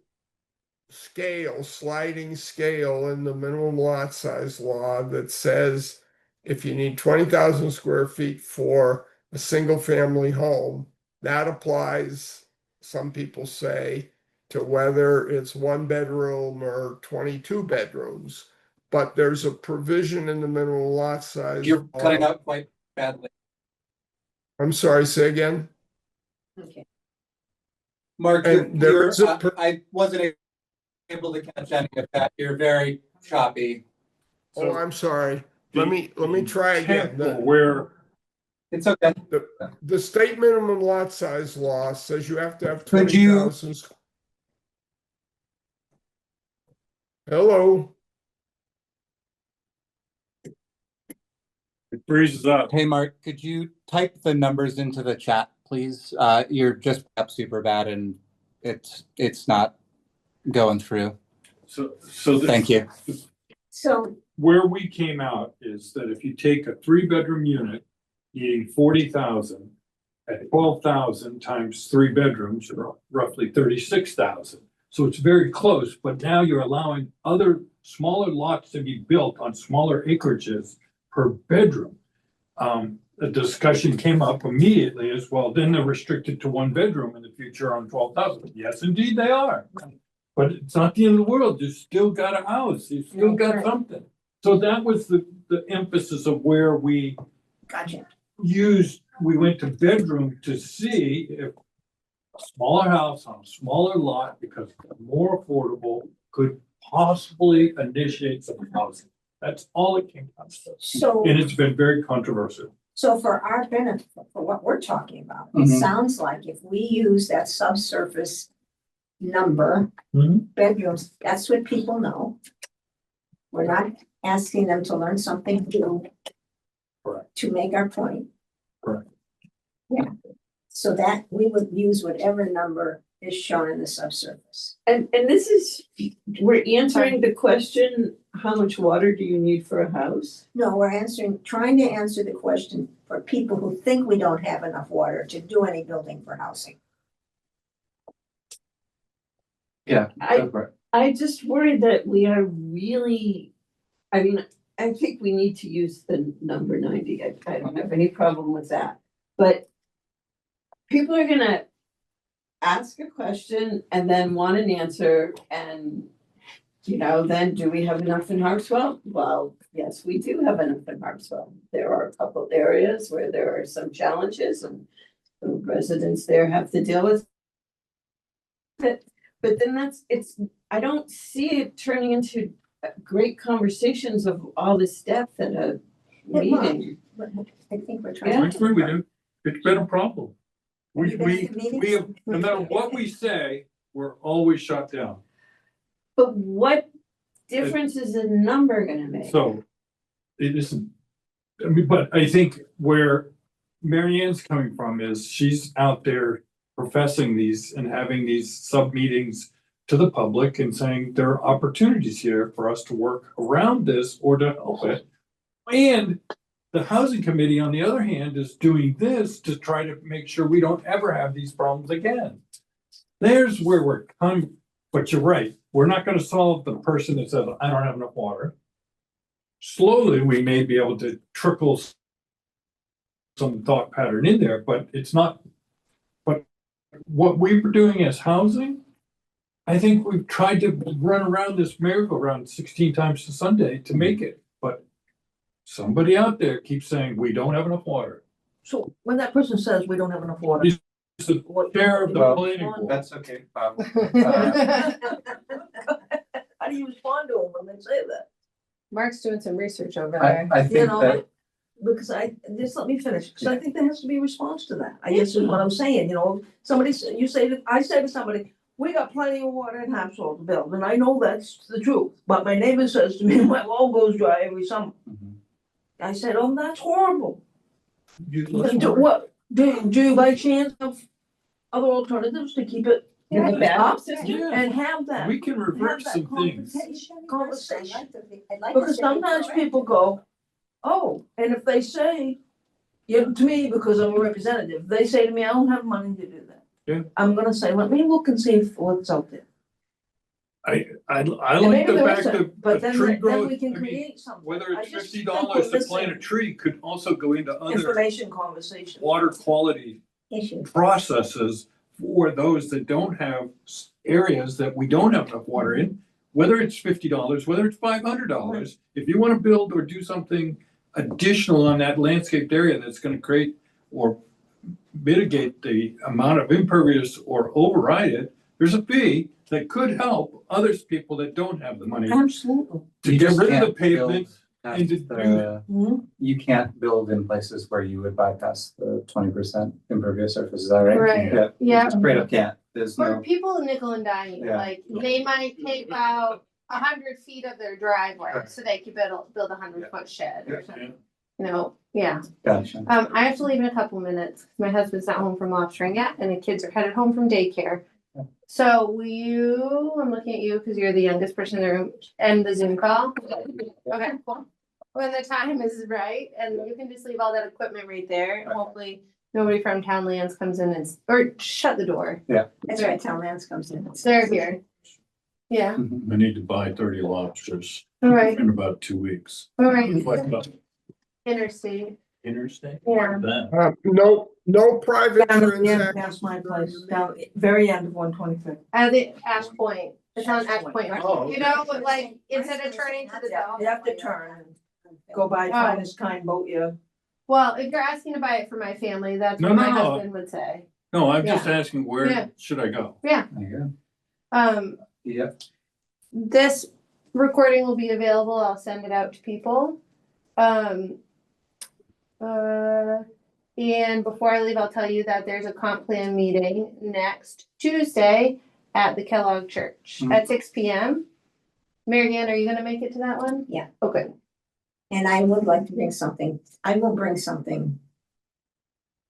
sliding scale in the minimum lot size law that says if you need 20,000 square feet for a single family home, that applies, some people say, to whether it's one bedroom or 22 bedrooms. But there's a provision in the minimum lot size. you're cutting out quite badly. I'm sorry, say again. Okay. Mark, And there is I wasn't able to catch any of that. You're very choppy. Oh, I'm sorry. Let me try again. Where It's okay. The state minimum lot size law says you have to have Could you- 20,000. Hello, it freezes up. Hey, Mark, could you type the numbers into the chat, please? You're just up super bad and it's not going through. So Thank you. So, where we came out is that if you take a 3-bedroom unit needing 40,000 at 12,000 times 3 bedrooms, you're roughly 36,000. So it's very close, but now you're allowing other smaller lots to be built on smaller acreages per bedroom. A discussion came up immediately as well, then they're restricted to 1 bedroom in the future on 12,000. Yes, indeed they are. But it's not the end of the world. You still got a house. You still got Right. something. So that was the emphasis of where we gotcha. we went to bedroom to see if a smaller house on a smaller lot, because more affordable, could possibly initiate some housing. That's all it came down to. So, And it's been very controversial. So for our benefit, for what we're talking about, it Mhm. sounds like if we use that subsurface number, Mhm. bedrooms, that's what people know. We're not asking them to learn something new. Correct. To make our point. Correct. Yeah, so that we would use whatever number is shown in the subsurface. And this is, we're answering the question, how much water do you need for a house? No, we're trying to answer the question for people who think we don't have enough water to do any building for housing. Yeah, go for it. I just worry that we are really, I mean, I think we need to use the number 90. I don't have any problem with that. But people are gonna ask a question and then want an answer and, then do we have enough in Harpswell? Well, yes, we do have enough in Harpswell. There are a couple areas where there are some challenges and the residents there have to deal with it. But then I don't see it turning into great conversations of all this depth at a meeting. But I think we're I trying. agree with you. It's been a problem. Have you been to We meetings? have, no matter what we say, we're always shut down. But what difference is a number gonna make? So it isn't, but I think where Mary Ann's coming from is she's out there professing these and having these sub meetings to the public and saying there are opportunities here for us to work around this or to help it. And the housing committee, on the other hand, is doing this to try to make sure we don't ever have these problems again. There's where we're coming, but you're right, we're not gonna solve the person that says, I don't have enough water. Slowly, we may be able to trickle some thought pattern in there, but it's not. But what we were doing as housing, I think we've tried to run around this merry-go-round 16 times to Sunday to make it, but somebody out there keeps saying, we don't have enough water. So when that person says we don't have enough water. He's the what- chair of the Well, planning board. That's okay. How do you respond to them when they say that? Mark's doing some research over I, there. I You think know, that, because just let me finish, because I think there has to be a response to that. I guess is what I'm saying, somebody, I say to somebody, we got plenty of water in Harpswell to build, and I know that's the truth. But my neighbor says to me, my well goes dry every summer. Mhm. I said, oh, that's horrible. Use Do less water. what, do you by chance have other alternatives to keep it Yeah, the backup up system? Yeah, and have that? we can reverse that some things. Conversation. I'd like to Because say sometimes correct. people go, oh, and if they say, to me, because I'm a representative, they say to me, I don't have money to do that. Yeah. I'm gonna say, let me look and see what's out there. I And like maybe the there fact isn't, that but the then, tree then growth, we I can mean, create something. whether I it's just $50 think we're to plant a missing tree could also go into other Information conversation. water quality Issue. processes for those that don't have areas that we don't have enough water in, whether it's $50, whether it's $500. If you want to build or do something additional on that landscaped area that's going to create or mitigate the amount of impervious or override it, there's a fee that could help others, people that don't have the money Absolutely. to You get just rid of the can't pavement build and to past do the- Mhm. you can't build in places where you would bypass the 20% impervious surface, is that right? Right. Yeah. Yeah. You straight up can't, there's For no, people nickel and dime you, Yeah. like, they might take out 100 feet of their driveway, so they could build a 100-foot shed or something. Yeah. gotcha. I have to leave in a couple minutes. My husband's not home from lobstering yet, and the kids are headed home from daycare. Yeah. So I'm looking at you because you're the youngest person in the room, end the Zoom call. Okay, cool. When the time is right, and you can just leave all that equipment right there, and hopefully nobody from Town Lands comes in or shut the door. That's right, Town Lands comes in. They're here. Yeah, I need to buy 30 lobsters all right, in about 2 weeks. all right. Like Interstate, interstate? yeah. No private Down at the end transaction. past my place, down, very end of 125th. At the Ash Point, it's on Ash Point, Oh, you know, but like, instead of turning to the You have to turn and go by Oh. Thomas Kind Boat, yeah. Well, if you're asking to buy it for my family, that's No, what my no, no. husband would say. No, I'm just Yeah. asking Yeah. where should I go? There you Um, go. Yep. this recording will be available. I'll send it out to people. And before I leave, I'll tell you that there's a comp plan meeting next Tuesday at the Kellogg Church at 6 p.m. Mary Ann, are you gonna make it to that one? Yeah. Okay. And I would like to bring something, I will bring something.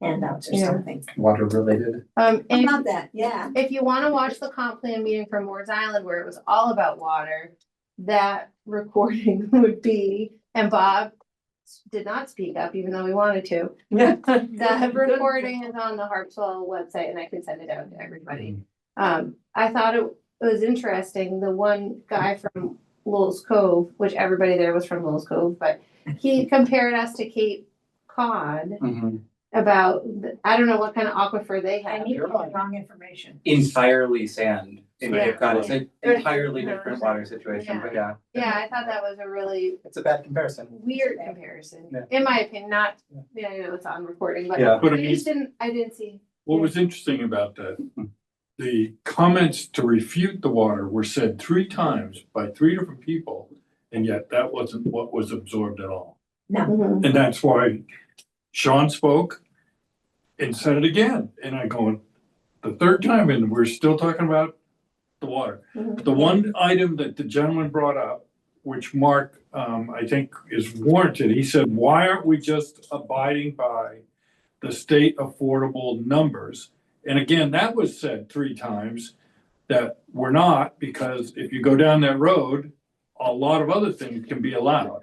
Handouts or Yeah. something. Water related. And About that, yeah. if you wanna watch the comp plan meeting from Moore's Island where it was all about water, that recording would be, and Bob did not speak up even though we wanted to. Yeah. That recording is on the Harpswell website and I can send it out to everybody. I thought it was interesting, the one guy from Lowell's Cove, which everybody there was from Lowell's Cove, but he compared us to Cape Cod about, I don't know what kind of aquifer they I have. need the wrong information. Entirely sand. In Yeah. Cape Cod, it's an entirely different water situation, but yeah, Yeah, I thought that was a really it's a bad comparison. weird comparison, Yeah. in my opinion, not, yeah, I know it's on recording, but Yeah. But I I mean, just I didn't see. what was interesting about that, the comments to refute the water were said 3 times by 3 different people, and yet that wasn't what was absorbed at all. Mhm. And that's why Sean spoke and said it again, and I go, the 3rd time, and we're still talking about the water. Mhm. The one item that the gentleman brought up, which Mark, I think is warranted, he said, why aren't we just abiding by the state affordable numbers? And again, that was said 3 times, that we're not, because if you go down that road, a lot of other things can be allowed.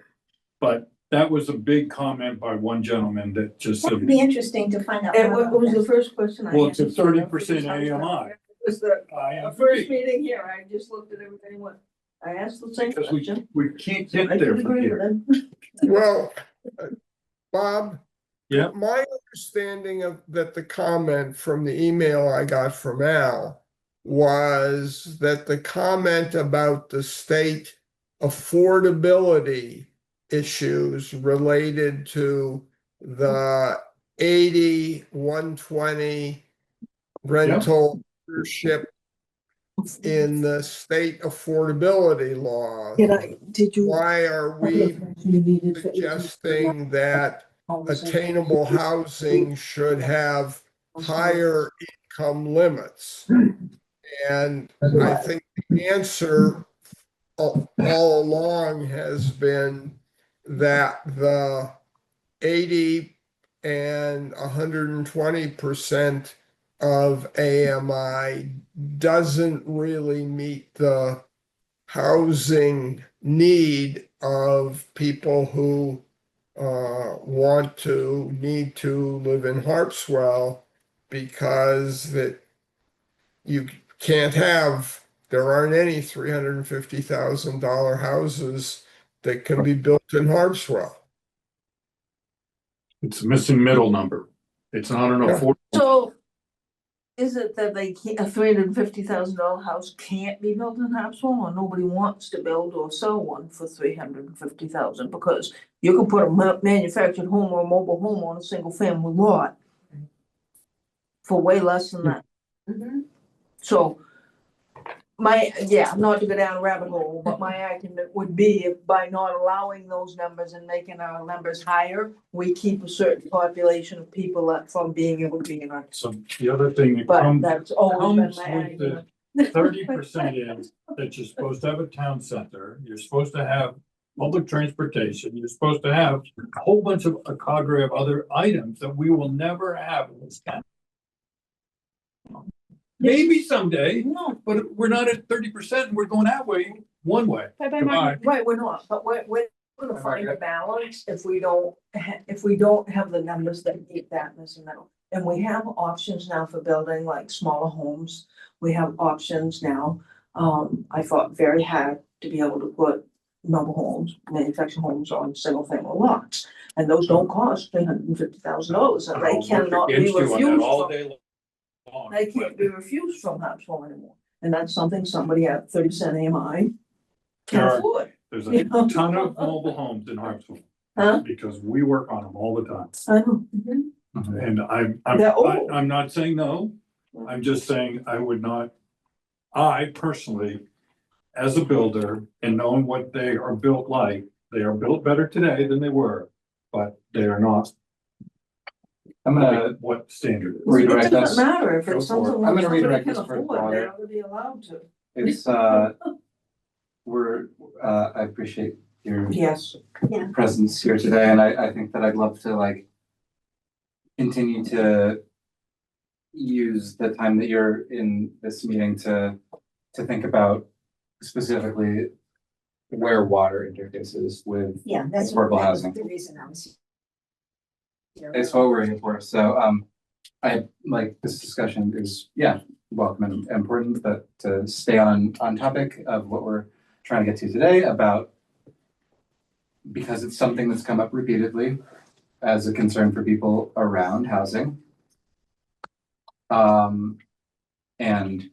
But that was a big comment by one gentleman that just That said, would be interesting to find out. And more what about was the that. first question I well, it's a answered? 30% AMI. It was the I am first meeting here, I just looked at everything and went, I asked the same Because question. we can't I get there could from agree here. with him. Well, Bob. Yeah. My understanding of that the comment from the email I got from Al was that the comment about the state affordability issues related to the 80/120 rental ownership in the state affordability laws. Did you? Why are we suggesting that attainable housing should have higher income limits? And I think the answer all along has been that the 80 and 120% of AMI doesn't really meet the housing need of people who need to live in Harpswell, because that you can't have, there aren't any $350,000 houses that can be built in Harpswell. It's a missing middle number. It's not an Yeah. affordable. So, is it that they can't, a $350,000 house can't be built in Harpswell, or nobody wants to build or sell one for $350,000? Because you can put a manufactured home or a mobile home on a single family lot for way less than that. So, not to go down a rabbit hole, but my argument would be if by not allowing those numbers and making our numbers higher, we keep a certain population of people from being able to be in our. So the other thing that But that's always comes been my with the argument. 30% is that you're supposed to have a town center, you're supposed to have public transportation, you're supposed to have a whole bunch of a cadre of other items that we will never have in this town. Maybe someday, No, but we're not at 30% and we're going that way, one way. Goodbye. right, we're not, but we're gonna find a balance if we don't have the numbers that keep that in the middle. And we have options now for building like smaller homes. We have options now. I fought very hard to be able to put mobile homes, manufactured homes on single family lots. And those don't cost $350,000 and they I'll work cannot be against you on that refused all from, day long, they but- can't be refused from Harpswell anymore. And that's something somebody at 30% AMI can There are- afford. There's You a know? ton of mobile homes in Harpswell. Huh? Because we work on them all the time. I know. And They're old. I'm not saying no, I'm just saying I would not, I personally, as a builder and knowing what they are built like, they are built better today than they were, but they are not I'm gonna what standard is. It redirect us. doesn't matter if Go it's for it. something I'm that gonna somebody redirect can this for afford, water. they ought to be allowed to. It's, I appreciate your Yes. presence here today, and I think that I'd love to like continue to use the time that you're in this meeting to think about specifically where water interfaces with Yeah, that's affordable that was housing. the reason I was. here. It's what we're here for, so, I like this discussion is, yeah, welcome and important, but to stay on topic of what we're trying to get to today about, because it's something that's come up repeatedly as a concern for people around housing. And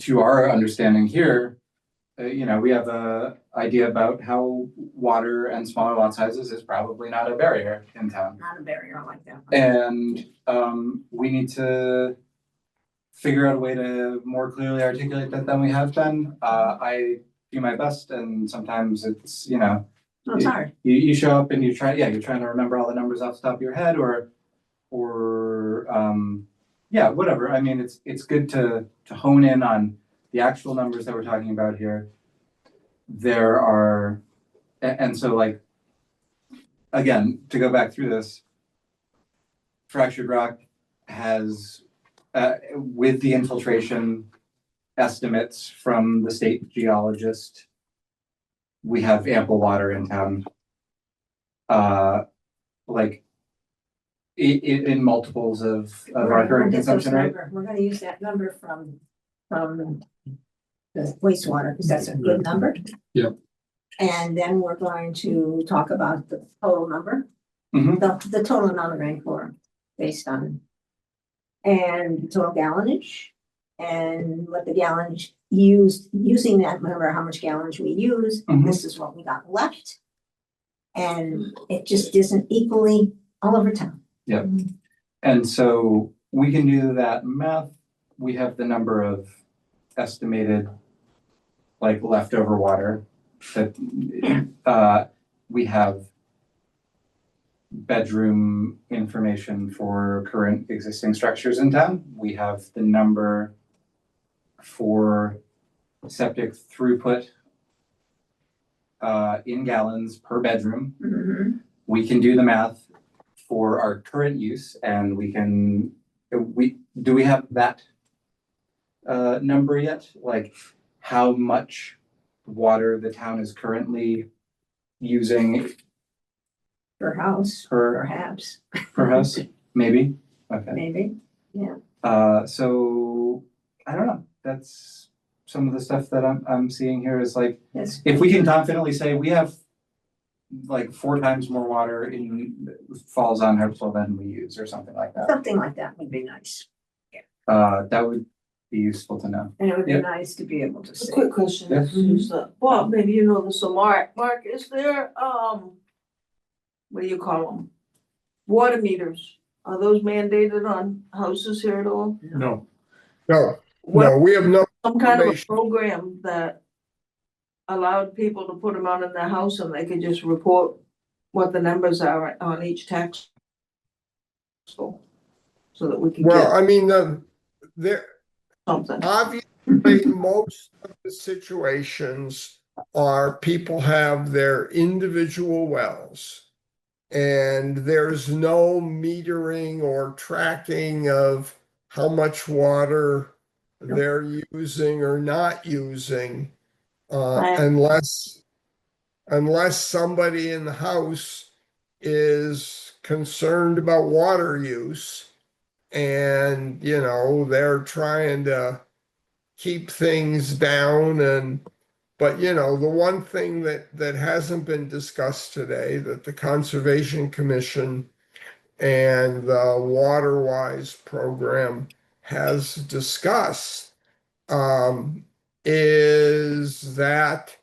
to our understanding here, we have a idea about how water and smaller lot sizes is probably not a barrier in town. Not a barrier like that. And we need to figure out a way to more clearly articulate that than we have been. I do my best, and sometimes it's, No, it's hard. you show up and you're trying to remember all the numbers off the top of your head, or yeah, whatever. I mean, it's good to hone in on the actual numbers that we're talking about here. There are, and so like, again, to go back through this, fractured rock has, with the infiltration estimates from the state geologist, we have ample water in town. Like in multiples of our current consumption rate. We're gonna use that number from the wastewater, because that's a good number. Yep. And then we're going to talk about the total number, Mhm. the total amount of rainfall based on. And total gallonage, and what the gallonage used, using that number, how much gallonage we use, Mhm. this is what we got left. And it just isn't equally all over town. And so we can do that math. We have the number of estimated like leftover water that we have bedroom information for current existing structures in town. We have the number for septic throughput in gallons per bedroom. Mhm. We can do the math for our current use, and we have that number yet? Like how much water the town is currently using Per house, per perhaps, house? Maybe. Okay. maybe. So I don't know. That's some of the stuff that I'm seeing here is like, That's if we can confidently say we have like 4 times more water falls on Harpswell than we use, or something like that. something like that would be nice. That would be useful to know. And it would be Yep. nice to be able to A say. quick question, Yeah. who's the, well, maybe you know this, so Mark, is there, what do you call them? Water meters, are those mandated on houses here at all? No, No, What, no, we have no, some kind of a information. program that allowed people to put them out in their house and they could just report what the numbers are on each tax bill, so that we can well, get I mean, there, something. obviously, most of the situations are people have their individual wells. And there's no metering or tracking of how much water they're using or not using. Unless somebody in the house is concerned about water use. And, they're trying to keep things down. But the one thing that hasn't been discussed today, that the Conservation Commission and the WaterWise program has discussed, is that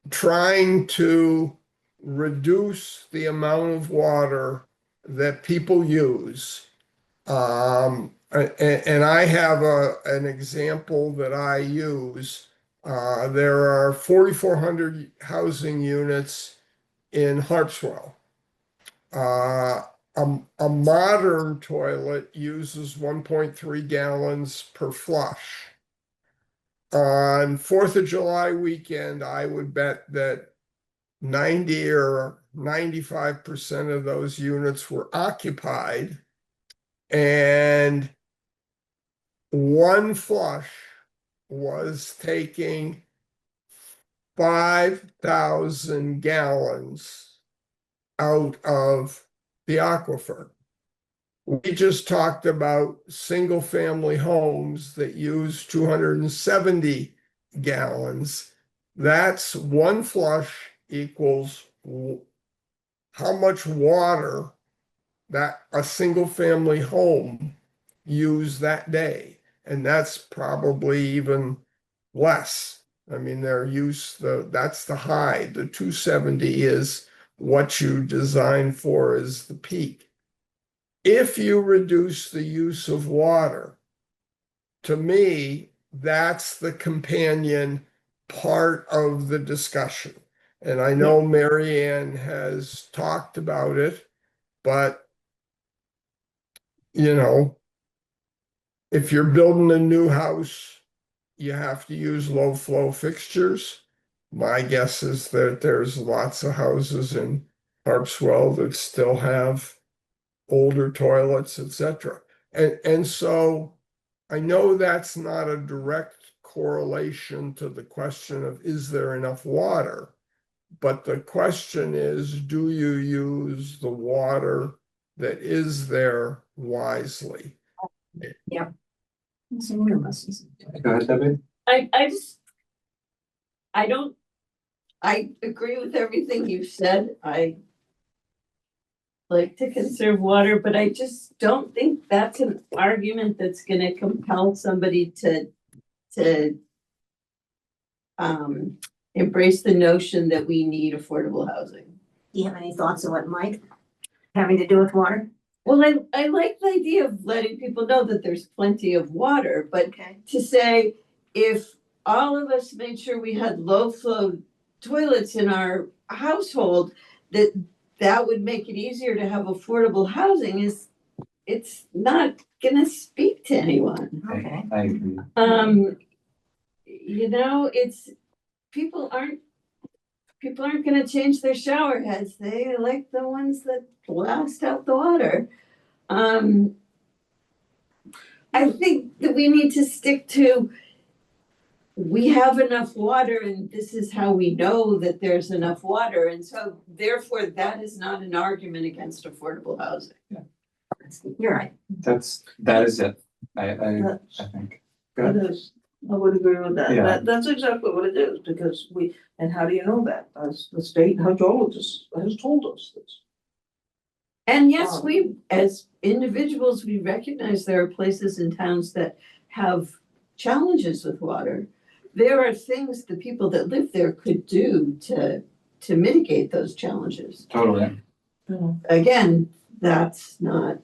trying to reduce the amount of water that people use. And I have an example that I use. There are 4,400 housing units in Harpswell. Uh, a modern toilet uses 1.3 gallons per flush. On 4th of July weekend, I would bet that 90 or 95% of those units were occupied. And one flush was taking 5,000 gallons out of the aquifer. We just talked about single-family homes that use 270 gallons. That's one flush equals how much water that a single-family home used that day. And that's probably even less. I mean, that's the high. The 270 is what you design for as the peak. If you reduce the use of water, to me, that's the companion part of the discussion. And I know Mary Ann has talked about it, but if you're building a new house, you have to use low flow fixtures. My guess is that there's lots of houses in Harpswell that still have older toilets, etc. And so I know that's not a direct correlation to the question of is there enough water, but the question is, do you use the water that is there wisely? Yep. Go ahead, Debbie. I agree with everything you've said. I like to conserve water, but I just don't think that's an argument that's gonna compel somebody to embrace the notion that we need affordable housing. Do you have any thoughts on what, Mike, having to do with water? Well, I like the idea of letting people know that there's plenty of water, but Okay. to say if all of us made sure we had low flow toilets in our household, that would make it easier to have affordable housing it's not gonna speak to anyone. Okay. I agree. It's people aren't gonna change their shower heads. They like the ones that blast out the water. I think that we need to stick to, we have enough water and this is how we know that there's enough water. And so therefore that is not an argument against affordable housing. You're right. That is it. I think. It is, I would agree with that. Yeah. That's exactly what it is, because and how do you know that? As the state hydrologist has told us this. And yes, we, as individuals, we recognize there are places in towns that have challenges with water. There are things the people that live there could do to mitigate those challenges. Totally. Again, that's not.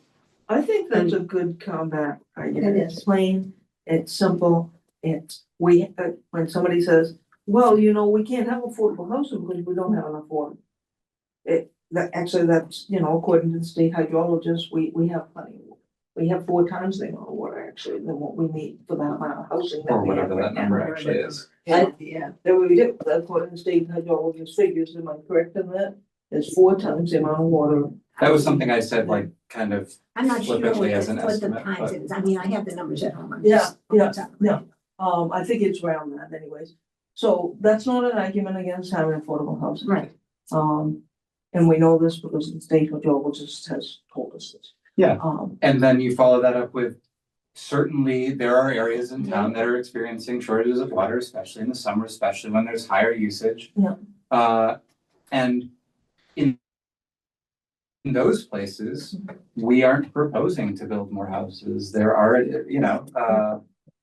I think that's a good comeback idea. It is. It's plain, it's simple, when somebody says, well, we can't have affordable housing because we don't have enough water. That's, according to the state hydrologist, we have plenty of water. We have 4 times the amount of water actually than what we need for that amount of housing that Or we have whatever right that number now. actually is. Yeah. That we do, according to state hydrologist figures, am I correct in that? There's 4 times the amount of water. That was something I said, like, kind of, I'm not sure Flippantly what as an the estimate, times but- it is. I mean, I have the numbers at home. I'm Yeah, just- yeah. I think it's around that anyways. So that's not an argument against having affordable housing. Right. And we know this because the state hydrologist has told us this. Yeah. Um, and then you follow that up with, certainly there are areas in town that are experiencing shortages of water, especially in the summer, especially when there's higher usage. Yeah. And in those places, we aren't proposing to build more houses. There are, and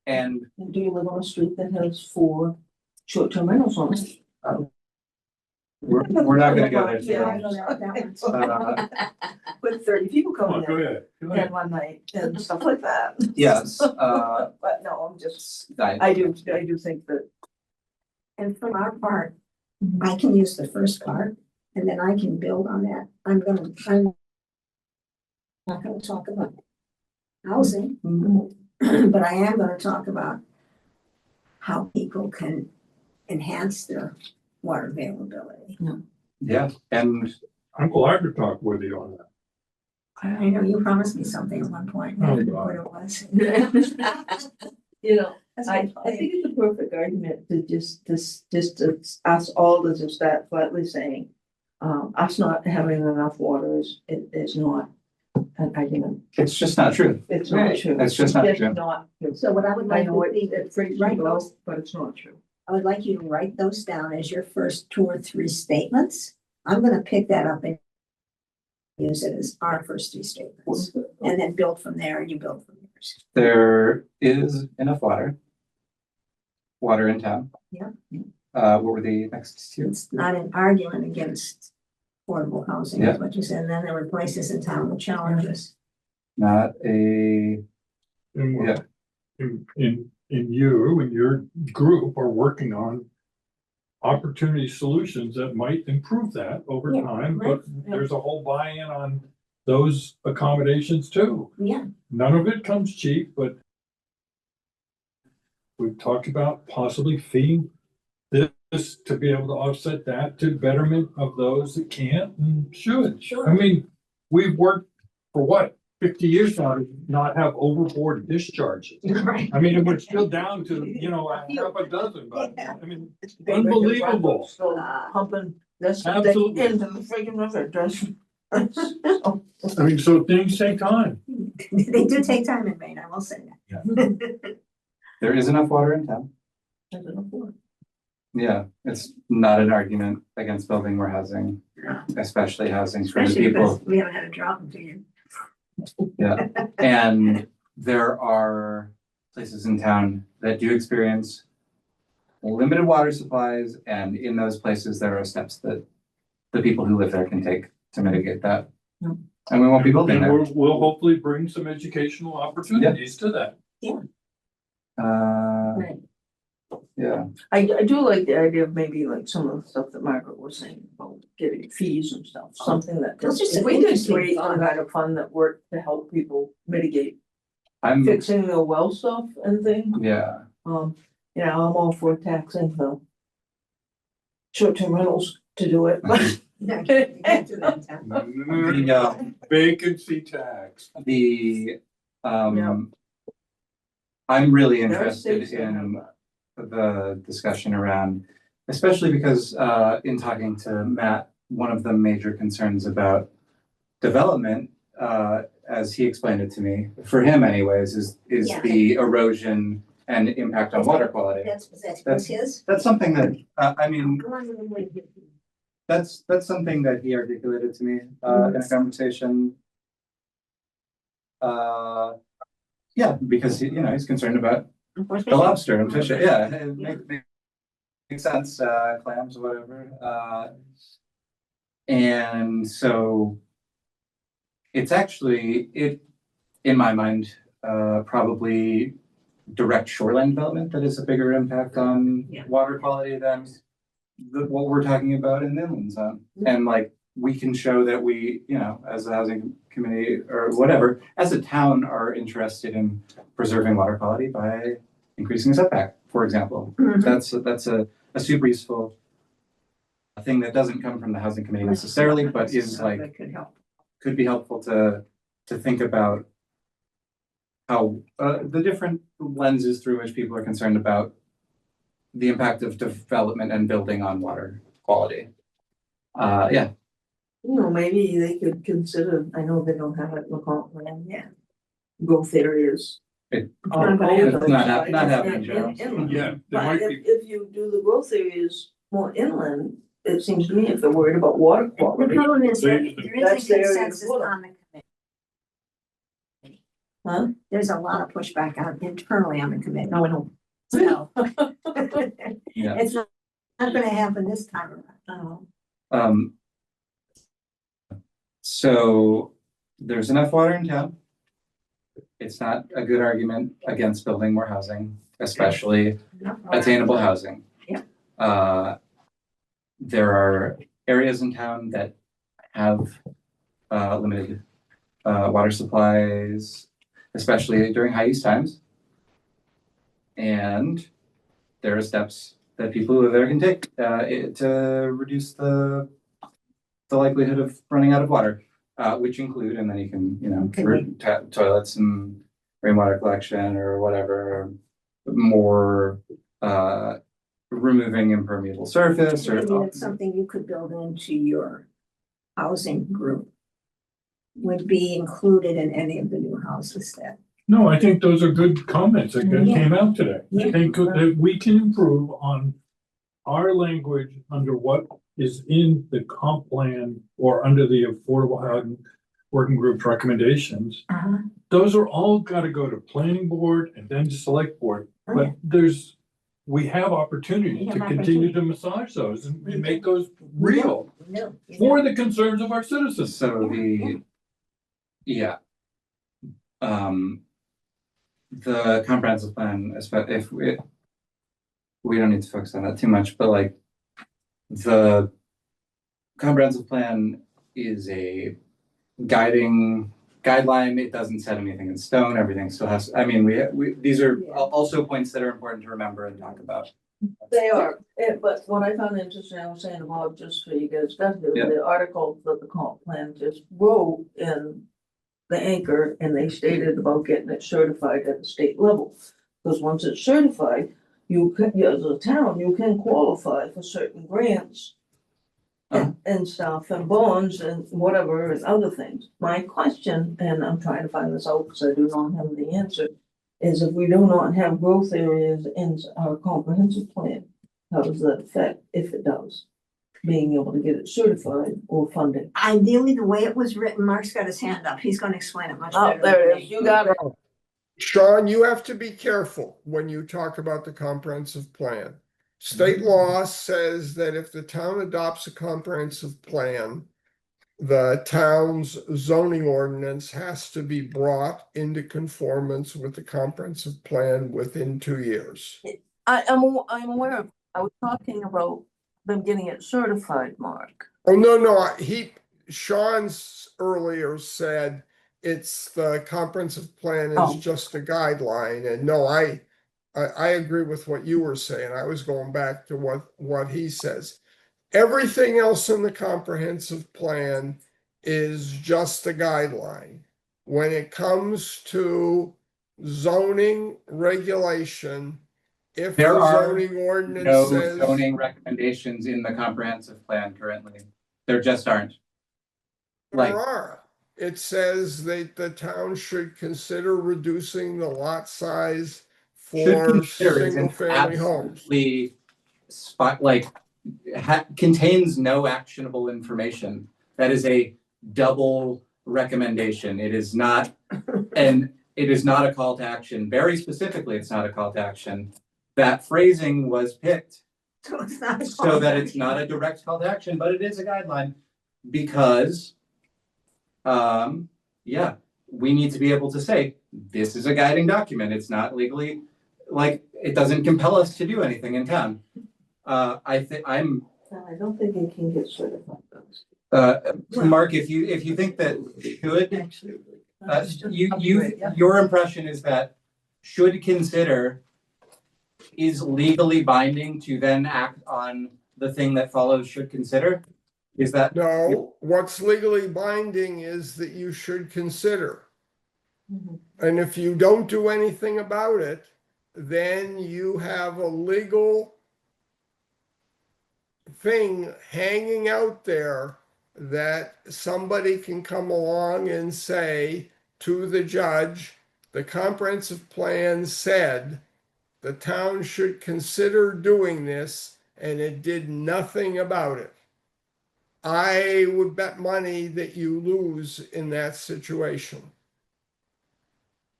and do you live on a street that has 4 short-term rentals on it? we're not gonna go there Yeah. today. With 30 people Come on, coming go in ahead. Go in ahead. one night and stuff like that. Yes, But no, I'm just, I do think that. And for our part, I can use the first part and then I can build on that. I'm not gonna talk about housing, but I am gonna talk about how people can enhance their water availability. Yeah, and I'm glad to talk with you on that. I know you promised me something at one point, I Oh, don't know God. what it was. You know, That's I my plan. think it's a perfect argument to just us all to just start flatly saying, us not having enough water is not an argument. it's just not true. It's not Right. true. It's just not It's true. not true. So what I would I like know to see, it freaks write people out, those, but it's not true. I would like you to write those down as your first 2 or 3 statements. I'm gonna pick that up and use it as our first 3 statements, and then build from there, and you build from yours. There is enough water in town. Yeah. What were the next 2? It's not an argument against affordable housing, Yeah. is what you said, and then there were places in town with challenges. Not a, And yeah, you and your group are working on opportunity solutions that might improve that over Yeah, time, right. but there's a whole buy-in on those accommodations too. Yeah, None of it comes cheap, but we've talked about possibly feeing this to be able to offset that to betterment of those that can't and should. Sure. I mean, we've worked for what, 50 years now to not have overboard discharges. right. I mean, we're still down to, you know, a half a dozen, but Yeah. I mean, unbelievable. So pumping this, Absolutely. into the freaking river, just. I mean, so things take time. They do take time in Maine, I will say that. there is enough water in town. Yeah, it's not an argument against building more housing, especially housing for the Especially because people. we haven't had a drought in 2 years. Yeah, and there are places in town that do experience limited water supplies, and in those places, there are steps that the people who live there can take to mitigate that. Yeah. And we won't be building And there. we'll hopefully bring some educational opportunities to that. Right. I do like the idea of maybe like some of the stuff that Margaret was saying about getting fees and stuff, something that. That's just if an we could interesting create some thought. kind of fund that worked to help people mitigate I'm, fixing the well stuff and things. yeah, You know, I'm all for taxing the short-term rentals to do it, but Yeah, you can't do that in town. Vacancy tax. the, Yeah. I'm really there are interested states that have in that. the discussion around, especially because in talking to Matt, one of the major concerns about development, as he explained it to me, for him anyways, is Yeah. the erosion and impact on water quality. That's his. That's something that, I mean, Come on, we're gonna wait. that's something that he articulated to me in a conversation. Yeah, because he's concerned about the lobster and fish. Yeah, it makes sense. Clams, whatever. And so it's actually in my mind, probably direct shoreline development that is a bigger impact on Yeah. water quality than what we're talking about in the inland zone. And like, we can show that we, as a housing committee or whatever, as a town are interested in preserving water quality by increasing setback, for example. Mhm. That's a super useful thing that doesn't come from the housing committee necessarily, but is like, That could help. could be helpful to think about how the different lenses through which people are concerned about the impact of development and building on water quality. Yeah, Maybe they could consider, I know they don't have it in McCall land Yeah. growth areas. It- on not all happening. the It's not sides happening, and- Gerald. and- Yeah, there But might if, be, if you do the growth areas more inland, it seems to me if they're worried about water The quality. problem is that They- there That's is the a area of consensus water. on the committee. Huh? There's a lot of pushback out internally on the committee. No, I don't. So. Yeah. It's not gonna happen this time around. So there's enough water in town. It's not a good argument against building more housing, especially attainable housing. Yeah. There are areas in town that have limited water supplies, especially during high use times. And there are steps that people who live there can take to reduce the likelihood of running out of water, which include, and then you can, toilets and rainwater collection or whatever, more removing impermeable surface or. Maybe it's something you could build into your housing group. Would be included in any of the new houses that. No, I think those are good comments that Yeah. came out today. I Yeah. think that we can improve on our language under what is in the comp plan or under the affordable housing working group's recommendations. Those are all gotta go to planning board and then to select board, Oh, but we have opportunity We to have continue to massage those and make those real No. for the concerns of our citizens. So yeah. The comprehensive plan, especially if we don't need to focus on that too much, but like the comprehensive plan is a guideline. It doesn't set anything in stone. Everything still has, I mean, these are also points that are important to remember and talk about. They are, but what I found interesting, I was saying about, just for you guys, the article that the comp plan just wrote in the Anchor, and they stated about getting it certified at the state level. Because once it's certified, you can, as a town, you can qualify for certain grants and stuff, and bonds and whatever, and other things. My question, and I'm trying to find this out because I do not have the answer, is if we do not have growth areas in our comprehensive plan, how does that affect, if it does, being able to get it certified or funding? Ideally, the way it was written, Mark's got his hand up. He's gonna explain it much Oh, better. there than it is, me. you got it. Sean, you have to be careful when you talk about the comprehensive plan. State law says that if the town adopts a comprehensive plan, the town's zoning ordinance has to be brought into conformance with the comprehensive plan within 2 years. I'm aware of, I was talking about them getting it certified, Mark. Oh, no, Sean's earlier said it's the comprehensive plan is Oh. just a guideline, and no, I agree with what you were saying. I was going back to what he says. Everything else in the comprehensive plan is just a guideline. When it comes to zoning regulation, if There the are zoning ordinance No says. zoning recommendations in the comprehensive plan currently. There just aren't. Like, There are. It says that the town should consider reducing the lot size should for consider is single an family homes. absolutely contains no actionable information. That is a double recommendation. It is not, and it is not a call to action. Very specifically, it's not a call to action. That phrasing was picked So it's not. so that it's not a direct call to action, but it is a guideline because, we need to be able to say, this is a guiding document. It's not legally, like, it doesn't compel us to do anything in town. I don't think it can get certified. Mark, if you think that should, your impression is that should consider is legally binding to then act on the thing that follows should consider? Is that? No, what's legally binding is that you should consider. And if you don't do anything about it, then you have a legal thing hanging out there that somebody can come along and say to the judge, the comprehensive plan said the town should consider doing this, and it did nothing about it. I would bet money that you lose in that situation.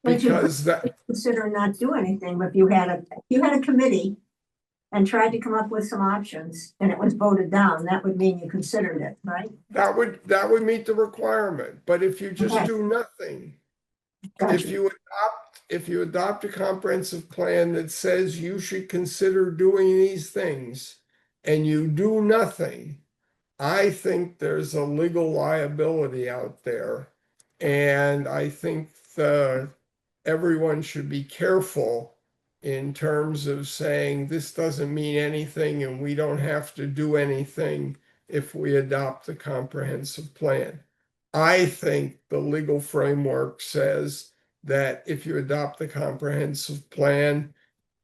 But you Because that, consider not do anything, but if you had a committee and tried to come up with some options and it was voted down, that would mean you considered it, right? that would meet the requirement, but if you just Okay. do nothing, Gotcha. if you adopt a comprehensive plan that says you should consider doing these things and you do nothing, I think there's a legal liability out there. And I think everyone should be careful in terms of saying this doesn't mean anything and we don't have to do anything if we adopt the comprehensive plan. I think the legal framework says that if you adopt the comprehensive plan,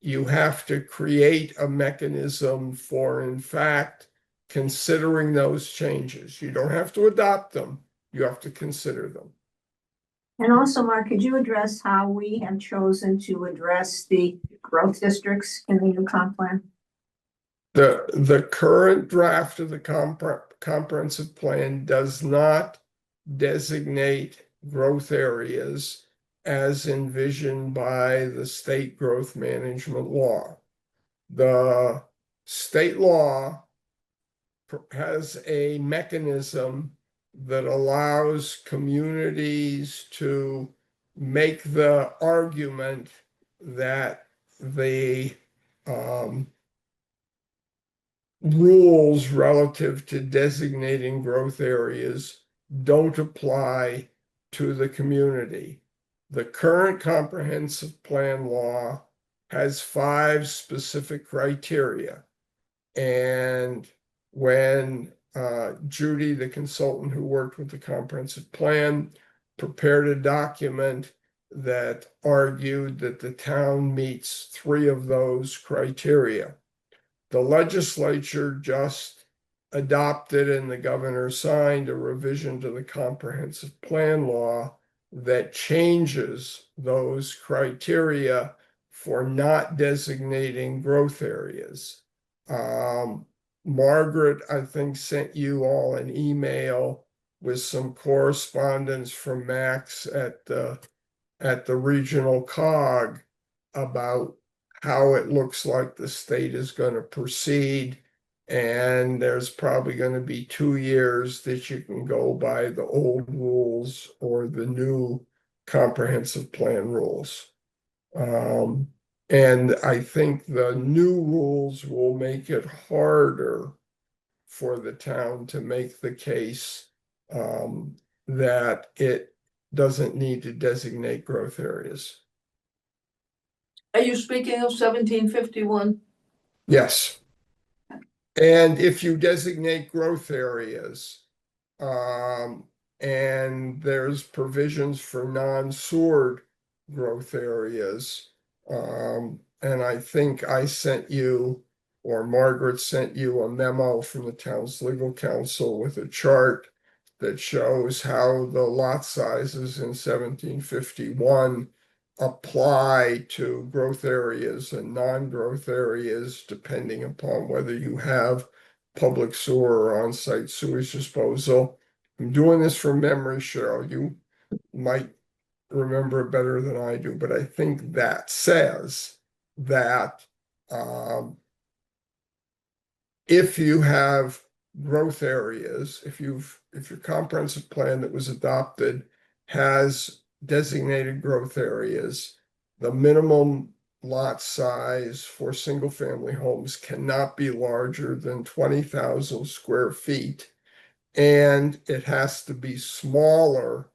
you have to create a mechanism for, in fact, considering those changes. You don't have to adopt them, you have to consider them. And also, Mark, could you address how we have chosen to address the growth districts in the new comp plan? The current draft of the comprehensive plan does not designate growth areas as envisioned by the state growth management law. The state law has a mechanism that allows communities to make the argument that the rules relative to designating growth areas don't apply to the community. The current comprehensive plan law has 5 specific criteria. And when Judy, the consultant who worked with the comprehensive plan, prepared a document that argued that the town meets 3 of those criteria. The legislature just adopted and the governor signed a revision to the comprehensive plan law that changes those criteria for not designating growth areas. Margaret, I think, sent you all an email with some correspondence from Max at the regional COG about how it looks like the state is going to proceed. And there's probably going to be 2 years that you can go by the old rules or the new comprehensive plan rules. And I think the new rules will make it harder for the town to make the case that it doesn't need to designate growth areas. Are you speaking of 1751? Yes. And if you designate growth areas, and there's provisions for non-SOARD growth areas, and I think I sent you, or Margaret sent you, a memo from the town's legal counsel with a chart that shows how the lot sizes in 1751 apply to growth areas and non-growth areas, depending upon whether you have public sewer or on-site sewage disposal. I'm doing this from memory, Cheryl. You might remember it better than I do, but I think that says that if you have growth areas, if your comprehensive plan that was adopted has designated growth areas, the minimum lot size for single family homes cannot be larger than 20,000 square feet. And it has to be smaller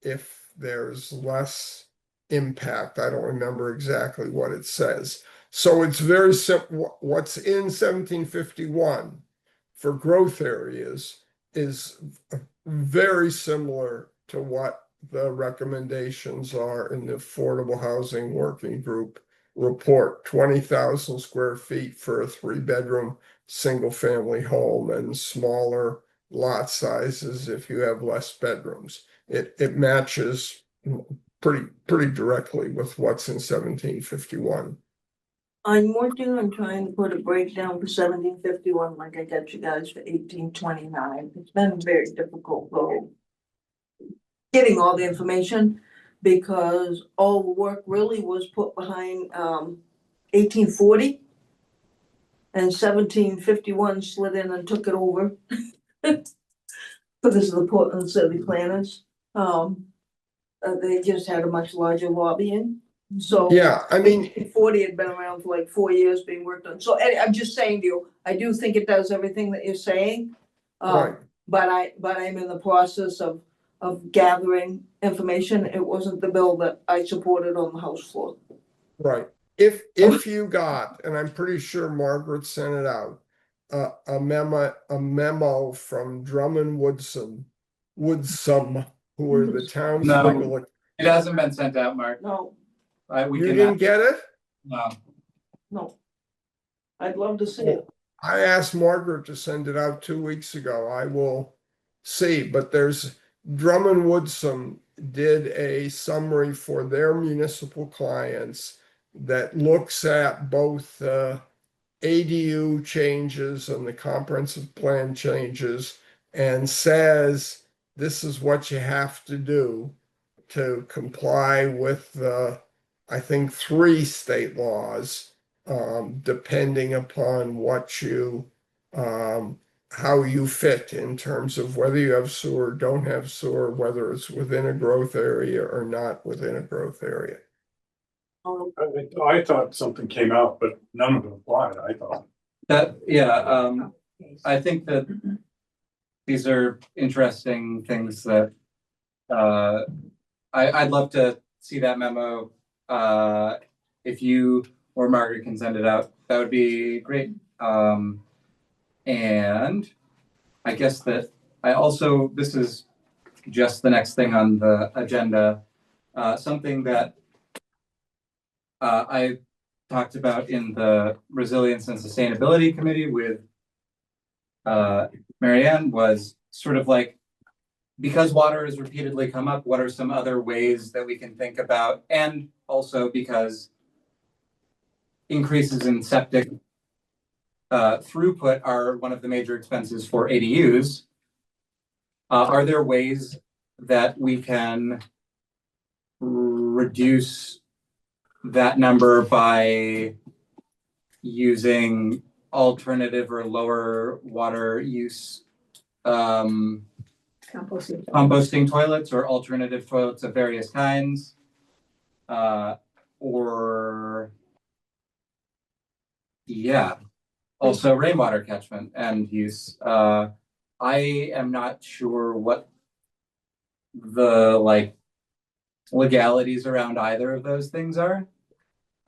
if there's less impact. I don't remember exactly what it says. So it's very simple. What's in 1751 for growth areas is very similar to what the recommendations are in the Affordable Housing Working Group report. 20,000 square feet for a 3-bedroom single family home and smaller lot sizes if you have less bedrooms. It matches pretty directly with what's in 1751. I'm working on trying to put a breakdown for 1751, like I got you guys for 1829. It's been very difficult though, getting all the information, because all the work really was put behind 1840. And 1751 slid in and took it over. Because of the Portland City planners. They just had a much larger lobbying. So Yeah, I mean, 40 had been around for like 4 years being worked on. So I'm just saying to you, I do think it does everything that you're saying. Right. But I'm in the process of gathering information. It wasn't the bill that I supported on the House floor. Right. If you got, and I'm pretty sure Margaret sent it out, a memo from Drummond Woodsum, who are the town's No. legal. It hasn't been sent out, Mark. No, We You can, didn't get it? no. no. I'd love to see it. I asked Margaret to send it out 2 weeks ago. I will see, but there's Drummond Woodsum did a summary for their municipal clients that looks at both ADU changes and the comprehensive plan changes and says this is what you have to do to comply with I think 3 state laws, depending upon what you how you fit in terms of whether you have sewer, don't have sewer, whether it's within a growth area or not within a growth area. I thought something came out, but none of it applied, I thought. I think that these are interesting things that, I'd love to see that memo. If you or Margaret can send it out, that would be great. And I guess that this is just the next thing on the agenda. Something that I talked about in the Resilience and Sustainability Committee with Marianne was sort of like, because water has repeatedly come up, what are some other ways that we can think about? And also because increases in septic throughput are one of the major expenses for ADUs. Are there ways that we can reduce that number by using alternative or lower water use composting toilets or alternative toilets of various kinds? Also rainwater catchment and use. I am not sure what the legalities around either of those things are.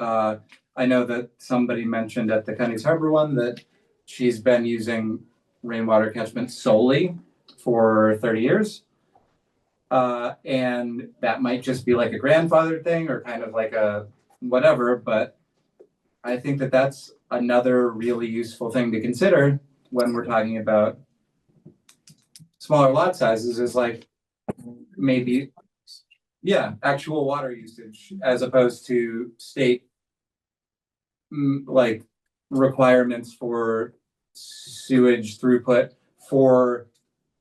I know that somebody mentioned at the Cunny's Harbor one that she's been using rainwater catchment solely for 30 years. And that might just be like a grandfather thing or kind of like a whatever, but I think that that's another really useful thing to consider when we're talking about smaller lot sizes is maybe, actual water usage as opposed to state requirements for sewage throughput for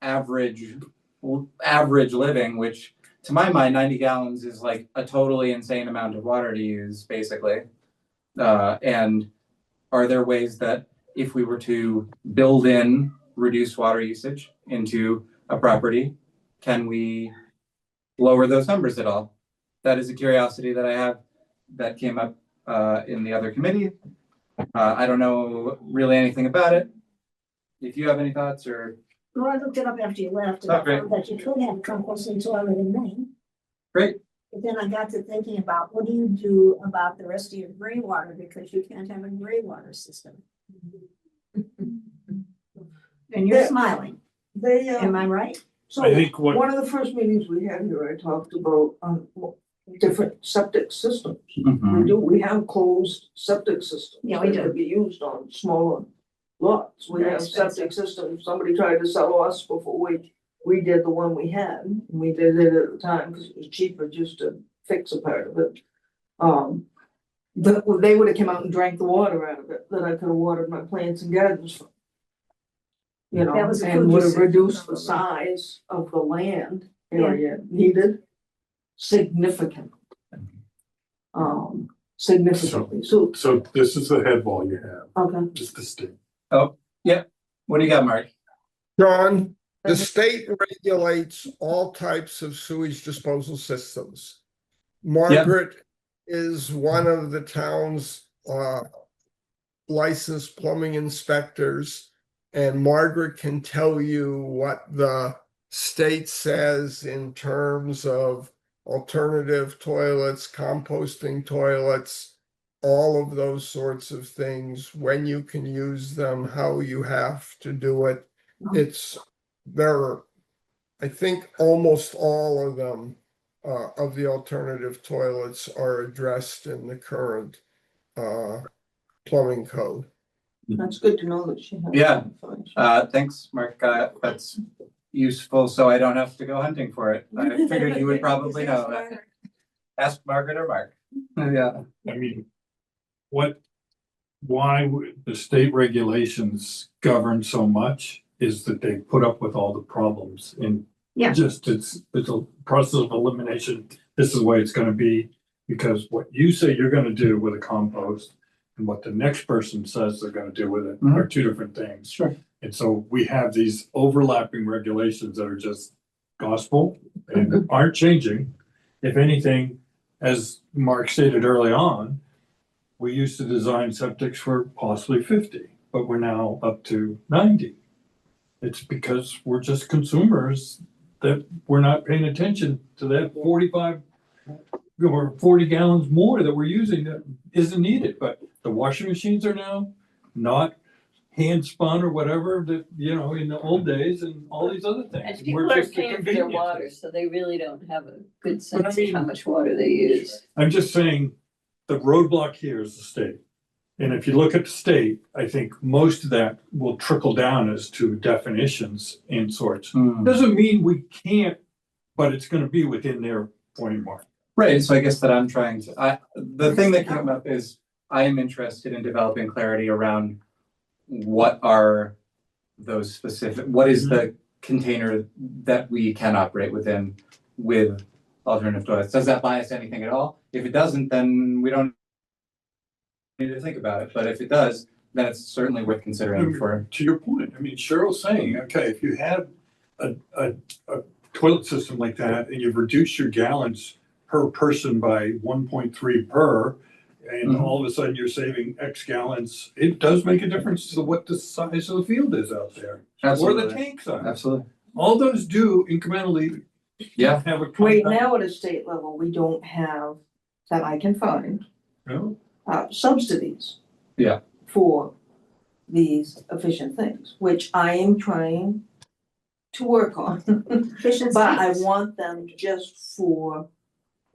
average living, which to my mind, 90 gallons is like a totally insane amount of water to use, basically. And are there ways that if we were to build in reduced water usage into a property, can we lower those numbers at all? That is a curiosity that I have that came up in the other committee. I don't know really anything about it. If you have any thoughts or. Well, I looked it up after you left, and Oh, I great. found that you could have composting toilet in Maine. Great. But then I got to thinking about, what do you do about the rest of your gray water, because you can't have a gray water system? And you're smiling, am I right? So I think one of the first meetings we had here, I talked about different septic systems. We have closed septic systems. Yeah, we that do. could be used on smaller lots. We Very have expensive. septic systems. Somebody tried to sell us before we did the one we had. We did it at the time because it was cheaper just to fix a part of it. They would have come out and drank the water out of it that I could have watered my plants and gardens from. You know, That was a and food would have usage, reduced the probably. size of the land area needed significantly. Significantly, so, So this is the head wall you have, okay. just the state. What do you got, Mark? John, the state regulates all types of sewage disposal systems. Margaret is one of the town's licensed plumbing inspectors, And Margaret can tell you what the state says in terms of alternative toilets, composting toilets, all of those sorts of things, when you can use them, how you have to do it. I think almost all of them, of the alternative toilets are addressed in the current plumbing code. That's good to know that she has. Yeah. information. Thanks, Mark. That's useful, so I don't have to go hunting for it. I figured you would probably know that. Ask Margaret or Mark. Yeah. I mean, why would the state regulations govern so much is that they put up with all the problems and Yeah. just it's a process of elimination. This is the way it's gonna be, because what you say you're gonna do with a compost and what the next person says they're gonna do with it are two different things. Sure. And so we have these overlapping regulations that are just gospel and aren't changing. If anything, as Mark stated early on, we used to design septics for possibly 50, but we're now up to 90. It's because we're just consumers that we're not paying attention to that 45 or 40 gallons more that we're using that isn't needed. But the washing machines are now not hand spun or whatever that, in the old days and all these other things. And people We're are just a paying for their convenience. water, so they really don't have a good But I sense of how mean- much water they use. I'm just saying, the roadblock here is the state. And if you look at the state, I think most of that will trickle down as to definitions and sorts. Doesn't mean we can't, but it's gonna be within their point mark. Right, so I guess that I'm trying to, the thing that came up is I am interested in developing clarity around what are those specific, what is the container that we can operate within with alternative toilets? Does that bias anything at all? If it doesn't, then we don't need to think about it, but if it does, then it's certainly worth considering for. To your point, I mean, Cheryl's saying, okay, if you have a toilet system like that and you've reduced your gallons per person by 1.3 per, and all of a sudden you're saving X gallons, it does make a difference to what the size of the field is out there. Or Absolutely. the tank size. Absolutely. All those do incrementally Yeah. have a. Right now at a state level, we don't have, that I can find, No? subsidies. Yeah. For these efficient things, which I am trying to work on. Efficient But I cities. want them just for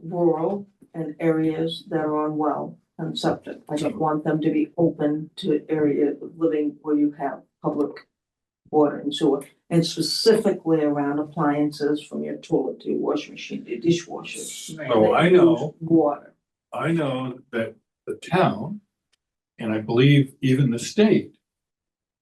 rural and areas that are on well and septic. I don't want them to be open to area of living where you have public water and sewer. And specifically around appliances from your toilet to your washing machine, to your dishwasher. So I know, Water. I know that the town, and I believe even the state,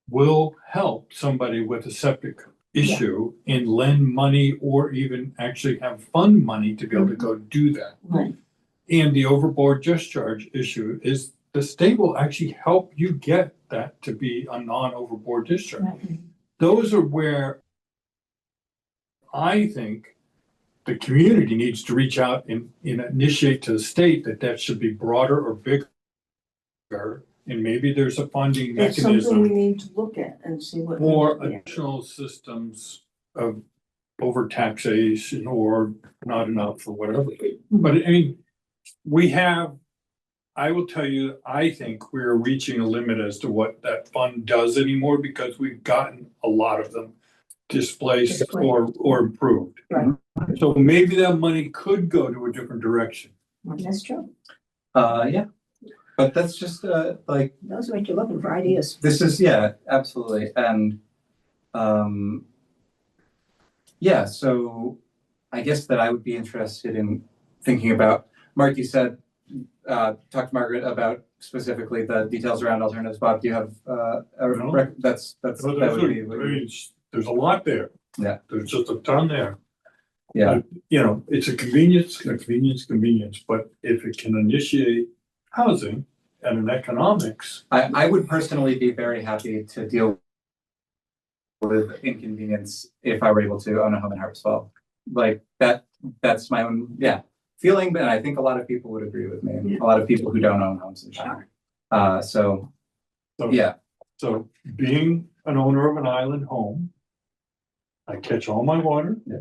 will help somebody with a septic issue and lend money or even actually have fund money to be able to go do that. Right. And the overboard discharge issue is the state will actually help you get that to be a non-overboard discharge. Those are where I think the community needs to reach out and initiate to the state that should be broader or bigger. And maybe there's a funding It's something we mechanism need to look at and see what. for Yeah. additional systems of overtaxation or not enough or whatever. But I mean, I will tell you, I think we're reaching a limit as to what that fund does anymore because we've gotten a lot of them displaced or improved. Right. So maybe that money could go to a different direction. That's true. Yeah, but that's just like, Those are what you're looking for, ideas. this is, yeah, absolutely, and yeah, so I guess that I would be interested in thinking about, Mark, you said, talk to Margaret about specifically the details around alternatives. Bob, do you have No. that's So that would be. there's a lot there. Yeah. There's just a ton there. Yeah, It's a convenience, but if it can initiate housing and an economics, I would personally be very happy to deal with inconvenience if I were able to own a home in Harpswell. Like that's my own, feeling, but I think a lot of people would agree with me, and a lot of people who don't own homes in town. So so, yeah, so being an owner of an island home. I catch all my water. Yeah.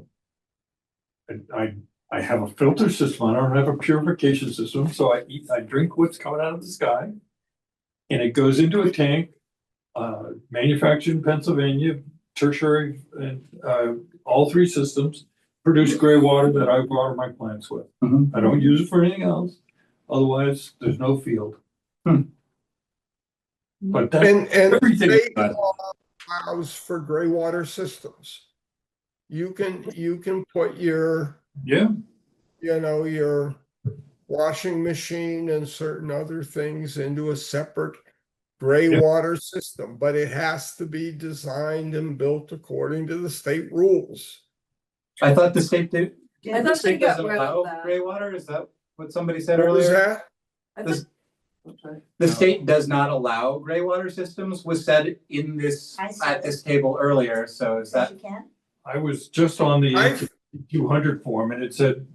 And I have a filter system. I don't have a purification system, so I drink what's coming out of the sky. And it goes into a tank, manufactured in Pennsylvania, tertiary, and, all three systems produce gray water that I water my plants with. Mhm. I don't use it for anything else. Otherwise, there's no field. Hmm. But that, And everything is state bad. law allows for gray water systems. You can put your, Yeah, your washing machine and certain other things into a separate gray Yeah. water system, but it has to be designed and built according to the state rules. I thought the state did, I the thought they state got doesn't rid of allow that. gray water, is that what somebody said What was earlier? that? I This- thought- okay. The No. state does not allow gray water systems, was said in this, I see. at this table earlier, so is Yes, that, you can. I was just on the I've- 200 form and it said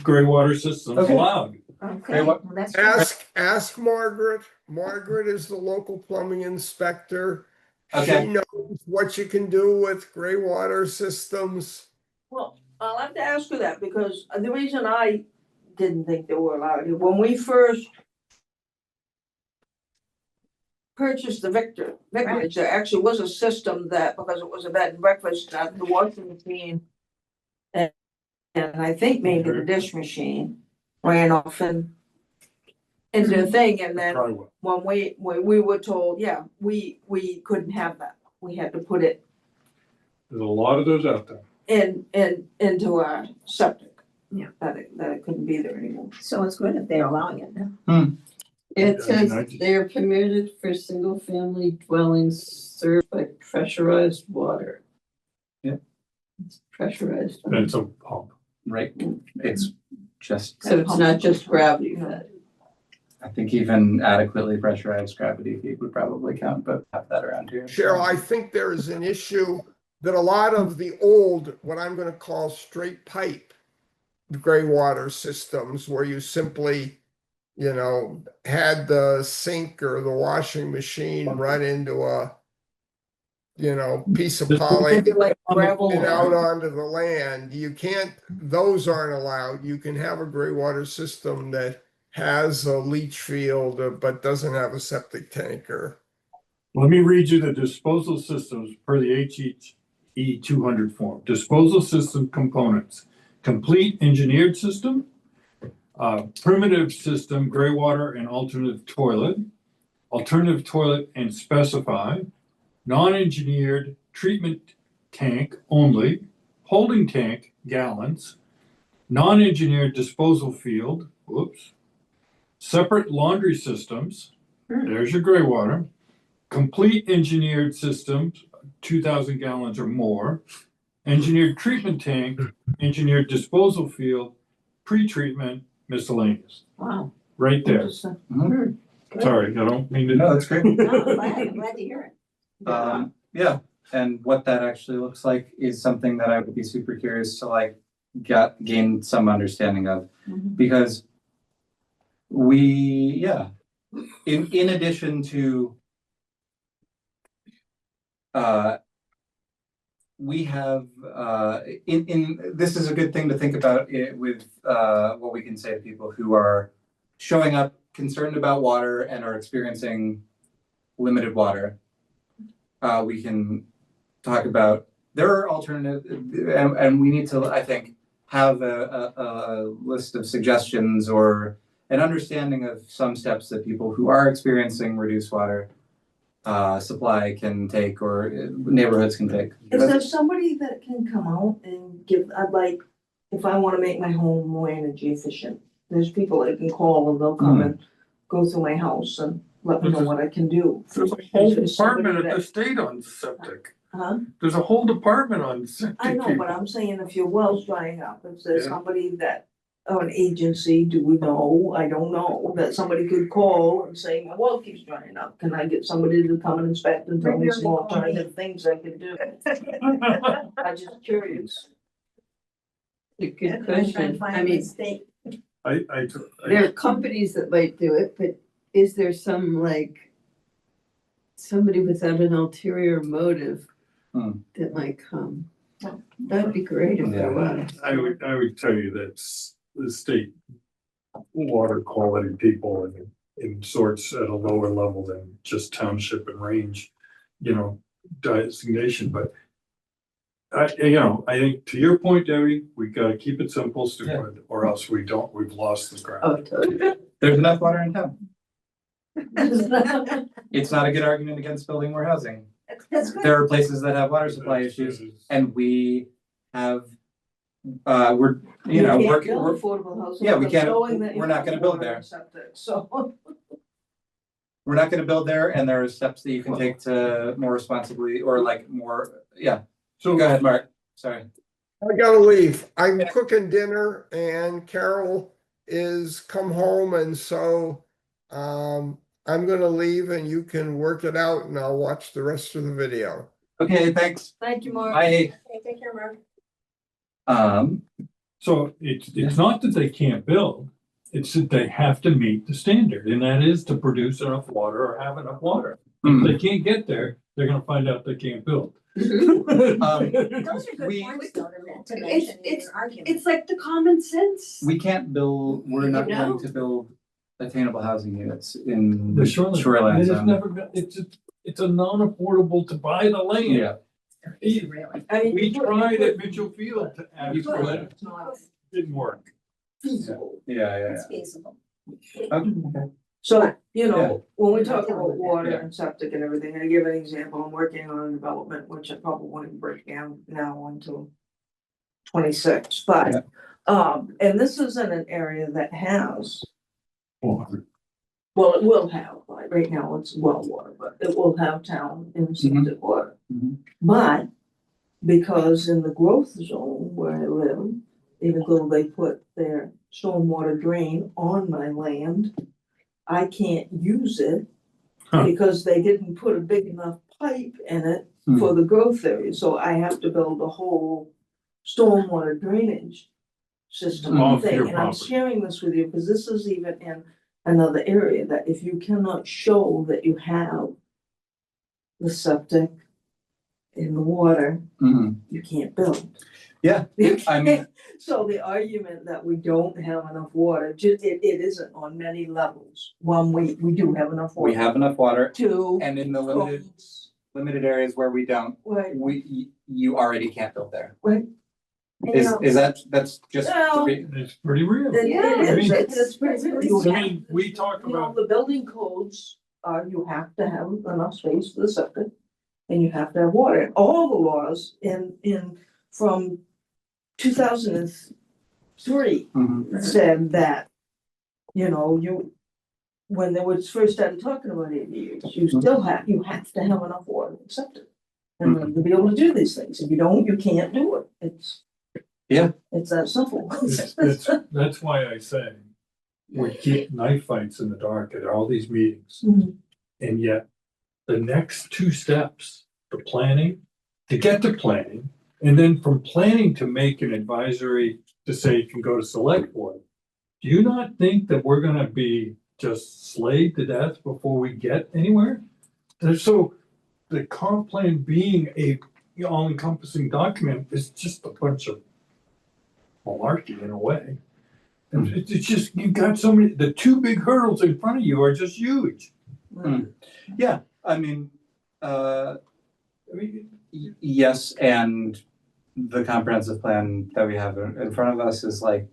gray water systems Okay. allowed. Okay, what- well, that's. good. Ask Margaret. Margaret is the local plumbing inspector. Okay. She knows what you can do with gray water systems. Well, I'll have to ask her that because the reason I didn't think they were allowed, when we first purchased the Vicarage, there actually was a system that, because it was a bed and breakfast, the washing machine and I think maybe the dish machine ran off and into the thing, and then Try what? when we were told, yeah, we couldn't have that. We had to put it There's a lot of those out there. into our septic. Yeah. That it couldn't be there anymore. So it's good if they're allowing it now. It Yeah, says 1990s. they are permitted for single-family dwellings served by pressurized water. Yeah. It's pressurized. And it's a pump. right, it's just, So it's not just gravity fed. I think even adequately pressurized gravity feed would probably count, but have that around here. Cheryl, I think there is an issue that a lot of the old, what I'm going to call straight pipe gray water systems, where you simply, had the sink or the washing machine run into a, piece of poly Maybe like gravel. and out onto the land. You can't, those aren't allowed. You can have a gray water system that has a leach field, but doesn't have a septic tanker. Let me read you the disposal systems per the HE 200 form. Disposal system components: complete engineered system, primitive system, gray water and alternative toilet and specified, non-engineered treatment tank only, holding tank gallons, non-engineered disposal field, whoops, separate laundry systems, there's your gray water, complete engineered systems, 2,000 gallons or more, engineered treatment tank, engineered disposal field, pre-treatment, miscellaneous, Wow. right there. Interesting. Mhm. Sorry, I don't mean to. No, that's great. No, I'm glad to hear it. Yeah, and what that actually looks like is something that I would be super curious to gain some understanding of, Mhm. because in addition to we have this is a good thing to think about it with what we can say to people who are showing up concerned about water and are experiencing limited water. We can talk about there are alternatives, and we need to, I think, have a list of suggestions or an understanding of some steps that people who are experiencing reduced water supply can take, or neighborhoods can take. Is there somebody that can come out and give, if I wanna make my home more energy efficient, there's people that can call and they'll come and go through my house and let me know what I can do. There's a whole Is there somebody department at the that- state on septic. Huh? There's a whole department on septic. I know, but people. I'm saying if your well's drying up, is there Yeah. somebody that, or an agency, do we know, I don't know, that somebody could call and say, my well keeps drying up, can I get somebody to come and inspect and tell me some alternative things I can do? I'm just curious. A good I'm trying to question. find I a mean, mistake. there are companies that might do it, but is there some somebody without an ulterior motive Hmm. that might come. That'd be great if there was. I would tell you that the state water quality people in sorts at a lower level than just township and range, designation, but I think to your point, Debbie, we gotta keep it simple, stupid, or else we've lost the ground. Oh, totally. There's enough water in town. It's not a good argument against building more housing. That's good. There are places that have water supply issues, and we have, we're, You can't we're, build affordable housing. yeah, we can't- showing that you we're not have gonna build water there. and septic, So. we're not gonna build there, and there are steps that you can take to more responsibly, or like more, yeah. So go ahead, Mark, sorry. I gotta leave. I'm cooking dinner and Carol is come home and so I'm gonna leave and you can work it out and I'll watch the rest of the video. Okay, thanks. Thank you, Mark. Bye. Okay, take care, Mark. So it's not that they can't build, it's that they have to meet the standard, and that is to produce enough water or have enough water. If they can't get there, they're gonna find out they can't build. Those are We- good points though to mention in your argument. It's like the common sense. we can't build, we're not You know? going to build attainable housing units in The shoreline. shoreline It's zone. never, it's a non-affordable to buy the land. Yeah, Really. I mean, We tried at Mitchell Field to ask for But that, it's not didn't work. feasible. yeah. It's feasible. Okay. So, Yeah. when we talk about water Yeah. and septic and everything, I give an example, I'm working on a development, which I probably wouldn't break down now until 26, but, and this is in an area that has, well, it will have, like, right now it's well water, but it will have town and septic water. Mhm. But, because in the growth zone where I live, even though they put their stormwater drain on my land, I can't use it Huh. because they didn't put a big enough pipe in it Hmm. for the growth area, so I have to build a whole stormwater drainage system Off thing, your and I'm property. sharing this with you, because this is even in another area, that if you cannot show that you have the septic and the water, Mhm. you can't build. Yeah, I mean- So the argument that we don't have enough water, it isn't on many levels. One, we do have enough water. We have enough water, Two. and in the codes. limited areas where we don't, Right, you already can't build there. right. Is that's just? Well, It's pretty real. It Yeah, is, I mean- it's pretty good. You I have- mean, we talk You know, about, the building codes are, you have to have enough space for the septic, and you have to have water. And all the laws from 2003 Mhm. said that, when they was first started talking about ADUs, you have to have enough water and septic. And to be able to do these things, if you don't, you can't do it, it's that simple. that's why I say, we keep knife fights in the dark at all these meetings. Mhm. And yet, the next two steps, the planning, to get to planning, and then from planning to make an advisory to say you can go to select board. Do you not think that we're gonna be just slayed to death before we get anywhere? And so the comp plan being a all-encompassing document is just a bunch of malarkey in a way. And it's just, you've got so many, the two big hurdles in front of you are just huge. Yeah, I mean, I mean, yes, and the comprehensive plan that we have in front of us is like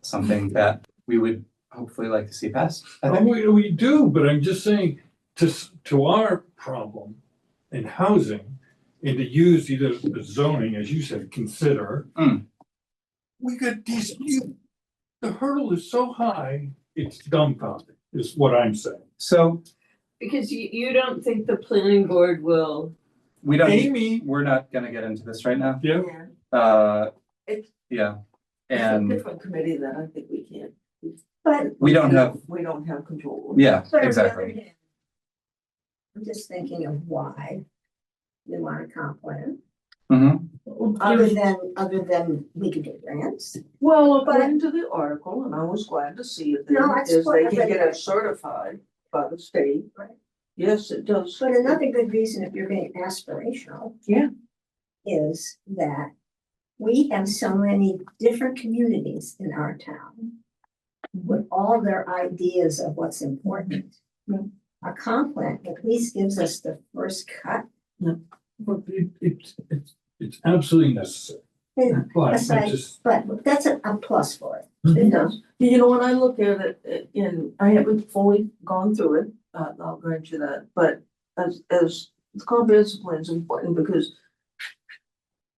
something that we would hopefully like to see passed. I think. we do, but I'm just saying, to our problem in housing, and to use either the zoning, as you said, consider. Mm. We got the hurdle is so high, it's dumbfounding, is what I'm saying. So Because you don't think the planning board will, we don't, Amy, we're not gonna get into this right now. yeah, It's Yeah, it's a and different committee that I think we can't. But, we don't have, We don't have control. over. yeah, but on the other exactly. hand, I'm just thinking of why we want a comp plan, Mhm. other than we could get grants. Well, according to the article, and I was glad to see it No, there, that's is what they I can read get that. it certified by the state. Right. Yes, it does. But another good reason, if you're being aspirational. Yeah. Is that we have so many different communities in our town. With all their ideas of what's important. Yeah. A comp plan at least gives us the first cut. But it's absolutely necessary. And But I aside, just, but that's a plus for it. It does. You know, when I look at it, and I haven't fully gone through it, I'll grant you that, but as the comprehensive plan is important because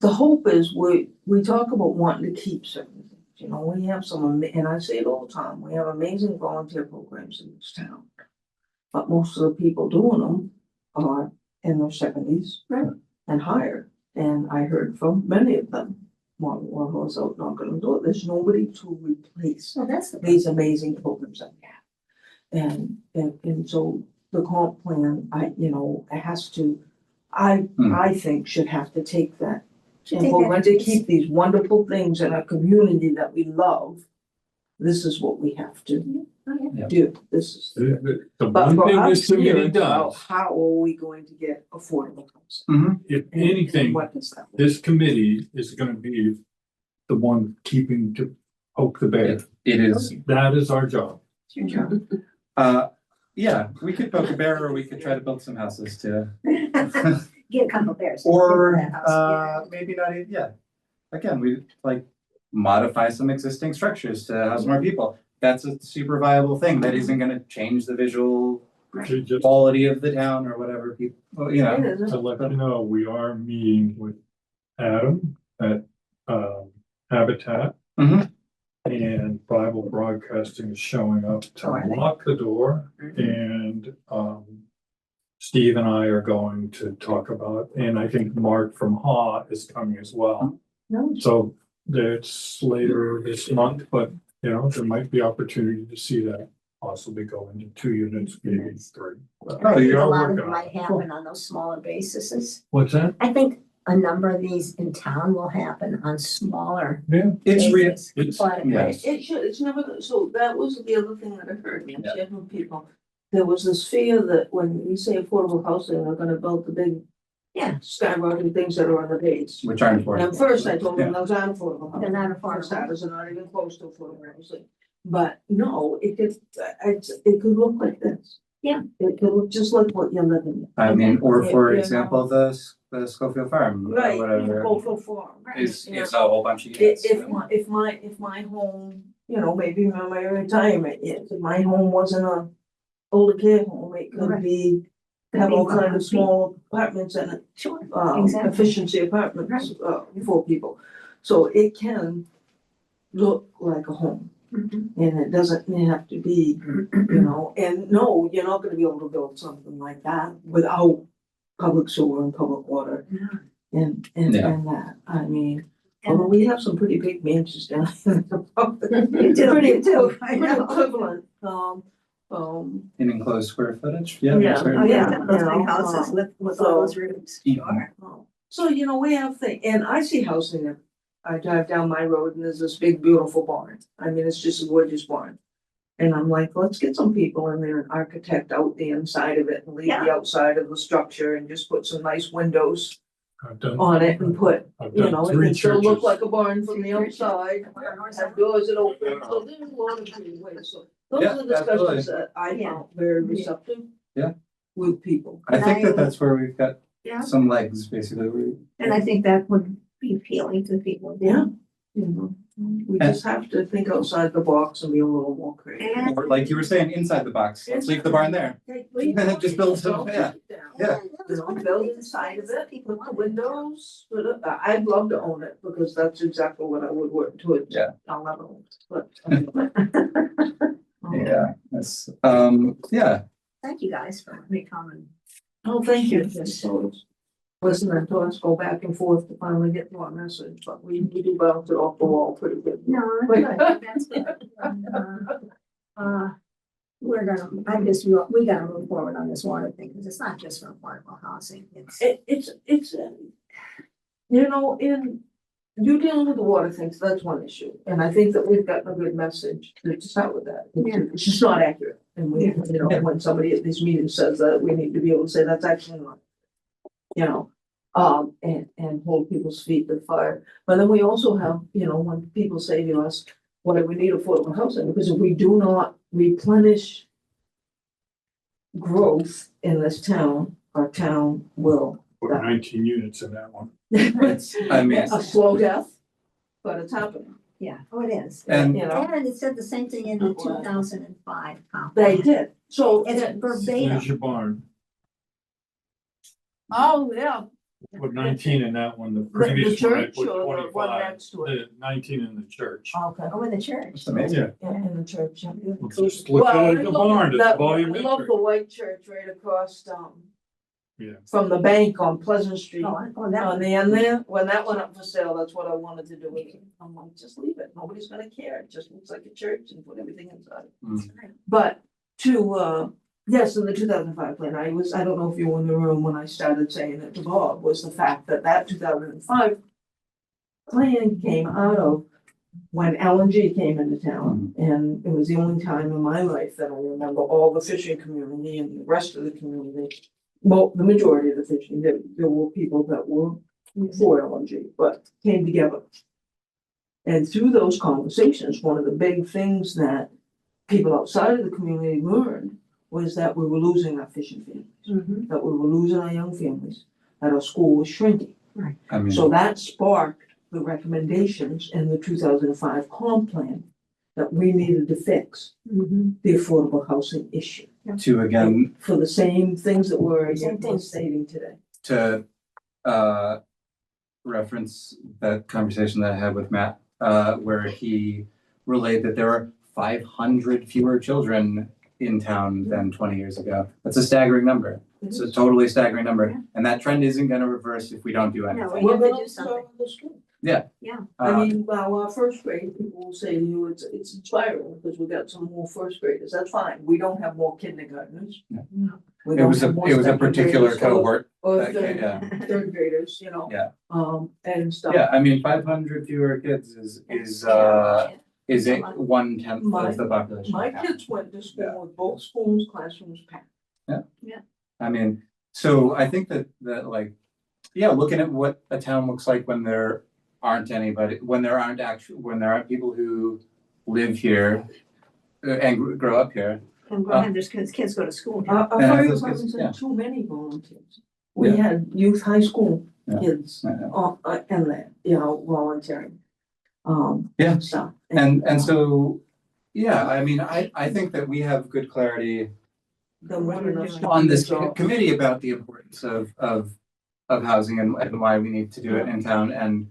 the hope is we talk about wanting to keep certain things. You know, we have and I say it all the time, we have amazing volunteer programs in this town. But most of the people doing them are in their seventies. Right. And higher, and I heard from many of them, one was out knocking on the door, there's nobody to replace So that's the. these amazing programs that we have. And so the comp plan, it has to, I think should have to take that. Should And take we're that going to piece. keep these wonderful things in our community that we love. This is what we have to Oh, yeah. do, this is. the But one for thing us this committee here, does, how are we going to get affordable housing? if And anything, what does that look this committee is gonna be the one keeping to poke the bear. It is, That is our job. It's your job. yeah, we could poke a bear or we could try to build some houses too. Get a couple bears. Or, That house, maybe not even, yeah. Again, we like modify some existing structures to house more people. That's a super viable thing that isn't gonna change the visual To just quality of the town or whatever people, you know. It is. to let you know, we are meeting with Adam at Habitat. Mhm. And Bible Broadcasting is showing up to Oh, are they? lock the door, and Steve and I are going to talk about, and I think Mark from Haw is coming as well. No. So it's later this month, but there might be opportunity to see that possibly go into 2 units, maybe 3. But Oh, I think we a are lot of working it on might it. happen on those smaller bases. What's that? I think a number of these in town will happen on smaller Yeah, It's real, bases. it's- But yes. It should, it's never, so that was the other thing that I heard, from people. There was this fear that when we say affordable housing, they're gonna build the big. Yeah. Skyrocketing things that are on the base. which aren't affordable. And first I told them those aren't affordable They're housing. not For affordable. starters, they're not even close to affordable housing. But no, it could look like this. Yeah. It could look just like what you're living in. I mean, or for Yeah. example, the Schofield Farm or Right, whatever Beaufort Farm. is Yeah. a whole bunch of units. If my home, maybe my retirement is, if my home wasn't a older care home, it could Right. be. Could Have be all kind more of small apartments in it, Sure, exactly. efficiency apartments, for people. So it can look like a home, Mhm. and it doesn't have to be, and no, you're not gonna be able to build something like that without public sewer and public water. Yeah. And Yeah. that, I mean, although we have some pretty big mansions down here. You do, you do, I Pretty know. equivalent, In enclosed square footage, yeah. Yeah. certainly. Oh, yeah, Yeah, those you big know, houses with so- all those rooms, Mhm. sure. So, we have things, and I see housing there. I drive down my road and there's this big beautiful barn. I mean, it's just a gorgeous barn. And I'm like, let's get some people in there and architect out the inside of it and leave the Yeah. outside of the structure and just put some nice windows I've done. on it and put, I've it done 3 can still look churches. like a barn from the 3 churches. outside. Have doors that open, so there's a lot of different ways, so those Yeah, are the discussions that I Yeah. found very receptive. Yeah. With people. I think that that's where we've got Yeah. some legs, basically. And I think that would be appealing to people. Yeah. We just have to think outside the box and be a little more creative. And- Or like you were saying, inside the box, let's leave the barn there. Just build some, yeah. Yeah. Build inside of it, put the windows, I'd love to own it, because that's exactly what I would work towards. Yeah. I'll never own it, but. Yeah, that's, yeah, Thank you guys for coming. Oh, thank you. So, listening to us go back and forth to finally get to our message, but we do bounce it off the wall pretty good. No, that's good. We're gonna, we gotta move forward on this water thing, because it's not just for affordable housing, it's. It's, and you're dealing with the water things, that's one issue, and I think that we've gotten a good message to start with that. Yeah. It's just not accurate, And we, you know, when somebody at these meetings says that, we need to be able to say, that's actually not. You know, and hold people's feet to the fire. But then we also have, you know, when people say to us, why do we need affordable housing? Because if we do not replenish growth in this town, our town will. Put 19 units in that one. It's, I mean, A slow death, but it's happening. Yeah, oh, it is. and You know, And it said the same thing in the 2005 comp. they did. So It's verbatim. There's your barn. oh, yeah, Put 19 in that one. The the previous one I church put or the one 25. next to it. The 19 in the church. Okay. Oh, in the church. it's amazing. Yeah. Yeah, in the church. Yeah. Just look Well, at the barn. It's I love volumetric. the white church right across, Yeah. from the bank on Pleasant Street. Oh, that On the end there, when that went up for sale, that's what I wanted to do with it. I'm like, just leave it, nobody's gonna care, it just looks like a church and put everything inside. Mm. But yes, in the 2005 plan, I don't know if you were in the room when I started saying it to Bob, was the fact that 2005 plan came out of when LNG came into town. And it was the only time in my life that I remember all the fishing community and the rest of the community. Well, the majority of the fishing, there were people that were for LNG, but came together. And through those conversations, one of the big things that people outside of the community learned was that we were losing our fishing families, that we were losing our young families, that our school was shrinking. I mean, So that sparked the recommendations in the 2005 comp plan that we needed to fix the affordable housing issue. to again, For the same things that we're Same things. stating today. to reference that conversation that I had with Matt, where he relayed that there are 500 fewer children in town than 20 years ago. That's a staggering number. It's a totally staggering number, and that trend isn't gonna reverse if we don't do No, anything. we have to We're do gonna something. start with the school. Uh, I mean, well, our first grade, people will say to you, it's inspiring because we got some more first graders, that's fine, we don't have more kindergartners. Yeah. We It don't was have a, more it was a second particular graders or- cohort. Or that came- yeah. third graders, you know. Yeah. And stuff. Yeah, I mean, 500 fewer kids is a 1/10 of the population. My of town. kids went to school with both schools, classrooms packed. I mean, so I think that like, yeah, looking at what a town looks like when there aren't when there aren't people who live here and grow up here. And go ahead, there's kids go to school here. Our Yeah, fire those departments kids, yeah. had too many volunteers. We Yeah. had youth high school Yeah. kids, and that, you know, volunteering. Yeah. Stuff. And so, yeah, I mean, I think that we have good clarity The one and us on this doing committee about the importance of housing and why we need to do it in town. And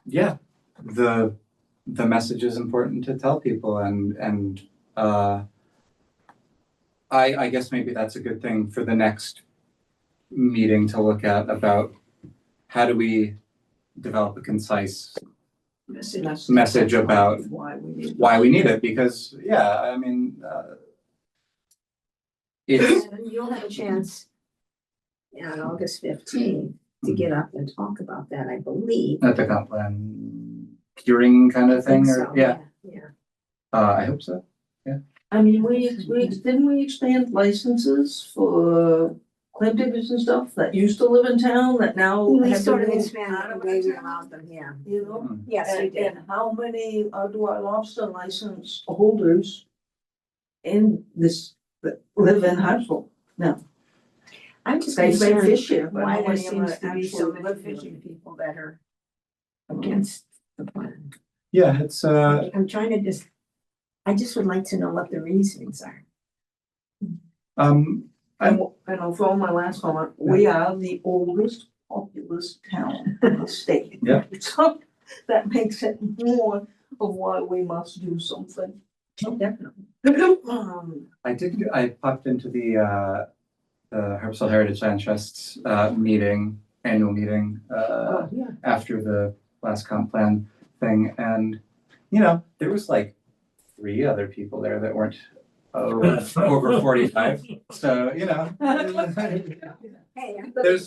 yeah, the message is important to tell people, and I guess maybe that's a good thing for the next meeting to look at, about how do we develop a concise message about why we need it, because yeah, I mean, it's And you'll have a chance on August 15th to get up and talk about that, I believe. at the comp plan hearing kind of I think thing, or so, yeah, Yeah. I hope so. I mean, didn't we expand licenses for claim diggers and stuff that used to live in town that now We have to sort of move expanded out the of way we town? allowed them, yeah. You know? Mm. Yes, we did. And how many do our lobster license holders in this, that live in Harpswell? I'm just They concerned fish here, but why how there many of them seems to be so actually many live here? fishing people that are against the plan. Yeah, it's I'm trying to I just would like to know what the reasonings are. And I'll throw my last comment, we are the oldest populous town in the state. Yeah. So that makes it more of why we must do something. Definitely. I popped into the Harpswell Heritage Land Trust annual meeting Yeah. after the last comp plan thing, and you know, there was like 3 other people there that weren't over 45. So, you know, Hey,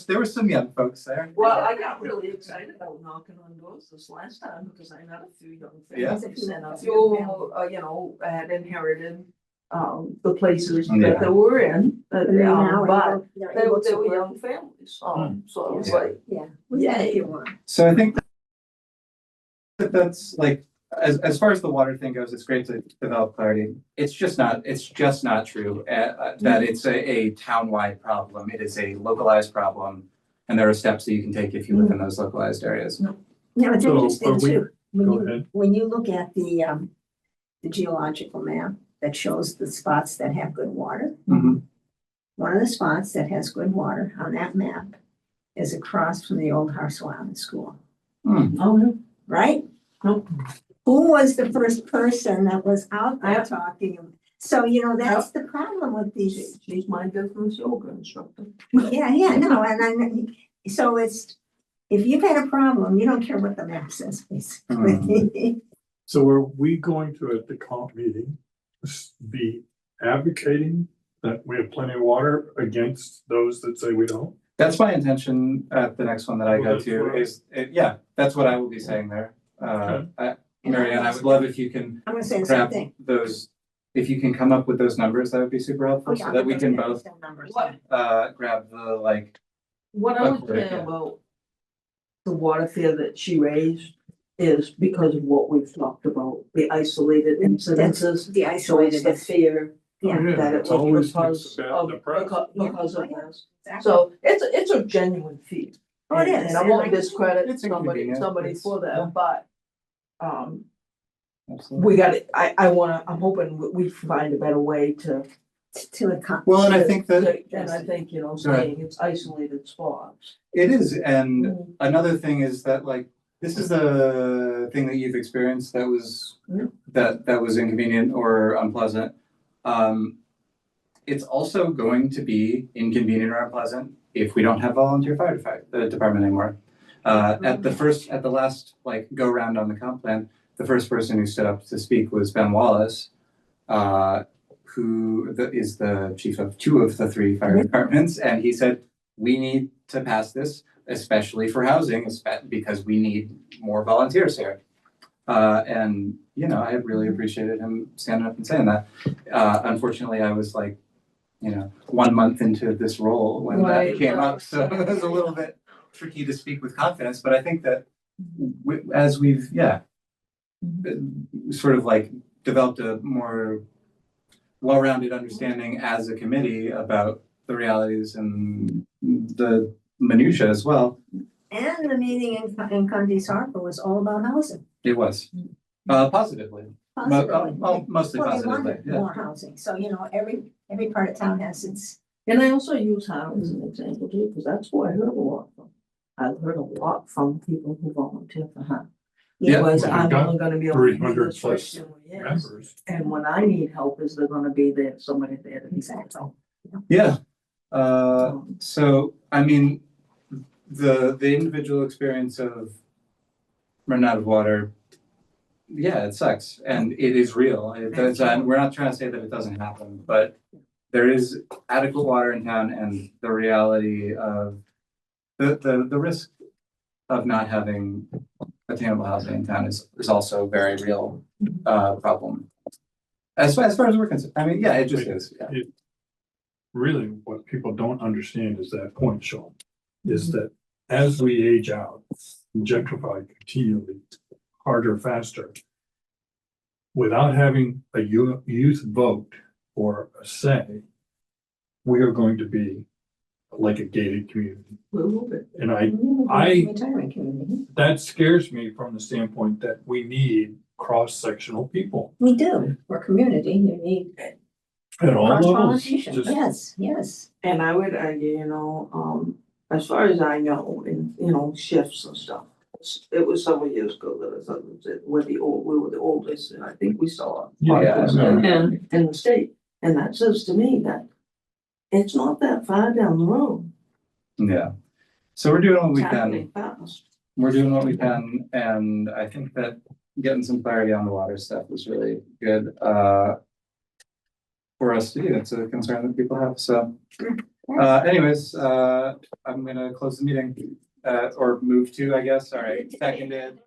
there were some young folks there. Well, I got really excited about knocking on doors this last time because I met a few young Yeah. families and a few of them, you know, had inherited the places Yeah. that they were in. And then now But they're they able were, to work. young families, so it's Yeah. like, Yeah, we got a Yay. few more. So I think that's like, as far as the water thing goes, it's great to develop clarity. It's just not true that it's a town-wide problem. It is a localized problem. And there are steps that you can take if you live in those localized areas. Now, it's So, interesting are we- too, Go ahead. when you look at the geological map that shows the spots that have good water. Mhm. One of the spots that has good water on that map is across from the old Harpswell school, oh, no. right? Nope. Who was the first person that was out there Yep. talking? So, that's the problem with these. She's my business yoga instructor. Yeah, no, so if you've had a problem, you don't care what the map says, basically. So are we going to, at the comp meeting, be advocating that we have plenty of water against those that say we don't? That's my intention at the next one that I Well, go that's to what- yeah, that's what I will be saying there. Mary Ann, I would love if you can I'm gonna say the same grab thing. those, if you can come up with those numbers, that would be super helpful, so that we can both What, grab the like, what I was According, saying yeah. about the water fear that she raised is because of what we've talked about, the isolated incidences. The So it's isolated, the fear yeah. Oh, that it it's always was gets because of, the press. because of this. Exactly. So it's a genuine fear. Oh, it And is. I won't and I- discredit It's somebody inconvenient. for Yeah. that, but, absolutely. we got it, I'm hoping we find a better way to. Well, and I think that And I think, Go ahead. saying it's isolated spots. it is, and Mm. another thing is that like, this is the thing that you've experienced that was, Yeah. that was inconvenient or unpleasant. It's also going to be inconvenient or unpleasant if we don't have volunteer fire department anymore. At the last like go round on the comp plan, the first person who stood up to speak was Ben Wallace, who is the chief of 2 of the 3 fire departments, and he said, we need to pass this, especially for housing, because we need more volunteers here. And I really appreciated him standing up and saying that. Unfortunately, I was like, 1 month into this role when that Right. came up, so it was a little bit tricky to speak with confidence, but I think that as we've, sort of like developed a more well-rounded understanding as a committee about the realities and the minutia as well. And the meeting in Cundy's Harbor was all about housing. It was, positively, Positively. mostly Well, they positively, wanted yeah. more housing, so every part of town has its. And I also use Howard as an example too, because that's who I heard a lot from. I've heard a lot from people who volunteer for Howard. Yeah. Because Well, I'm you've got only gonna be able to do 300 this for plus 2 years. Members. And when I need help, is there gonna be there, somebody there to Exactly. Yeah, so, I mean, the individual experience of running out of water, yeah, it sucks, and it is real. We're not trying to say that it doesn't happen, but there is adequate water in town, and the reality of the risk of not having attainable housing in town is also a very real problem. As far as we're concerned, I mean, yeah, it just is, yeah. Really, what people don't understand is that point, Sean, is that as we age out, gentrify continually, harder, faster, without having a youth vote or a say, we are going to be like a gated community. We'll move it. And I- Retirement community. that scares me from the standpoint that we need cross-sectional people We do, for community, you need at all levels. cross-pollination, Just- yes. And I would argue, as far as I know, in, shifts and stuff. It was several years ago that I thought we were the oldest, and I think we saw. Yeah, I know. In the state, and that says to me that it's not that far down the road. Yeah, so we're doing what we It's can. happening fast. We're doing what we can, and I think that getting some clarity on the water stuff is really good for us to do. It's a concern that people have, so. Anyways, I'm gonna close the meeting, or move to, I guess, all right, seconded.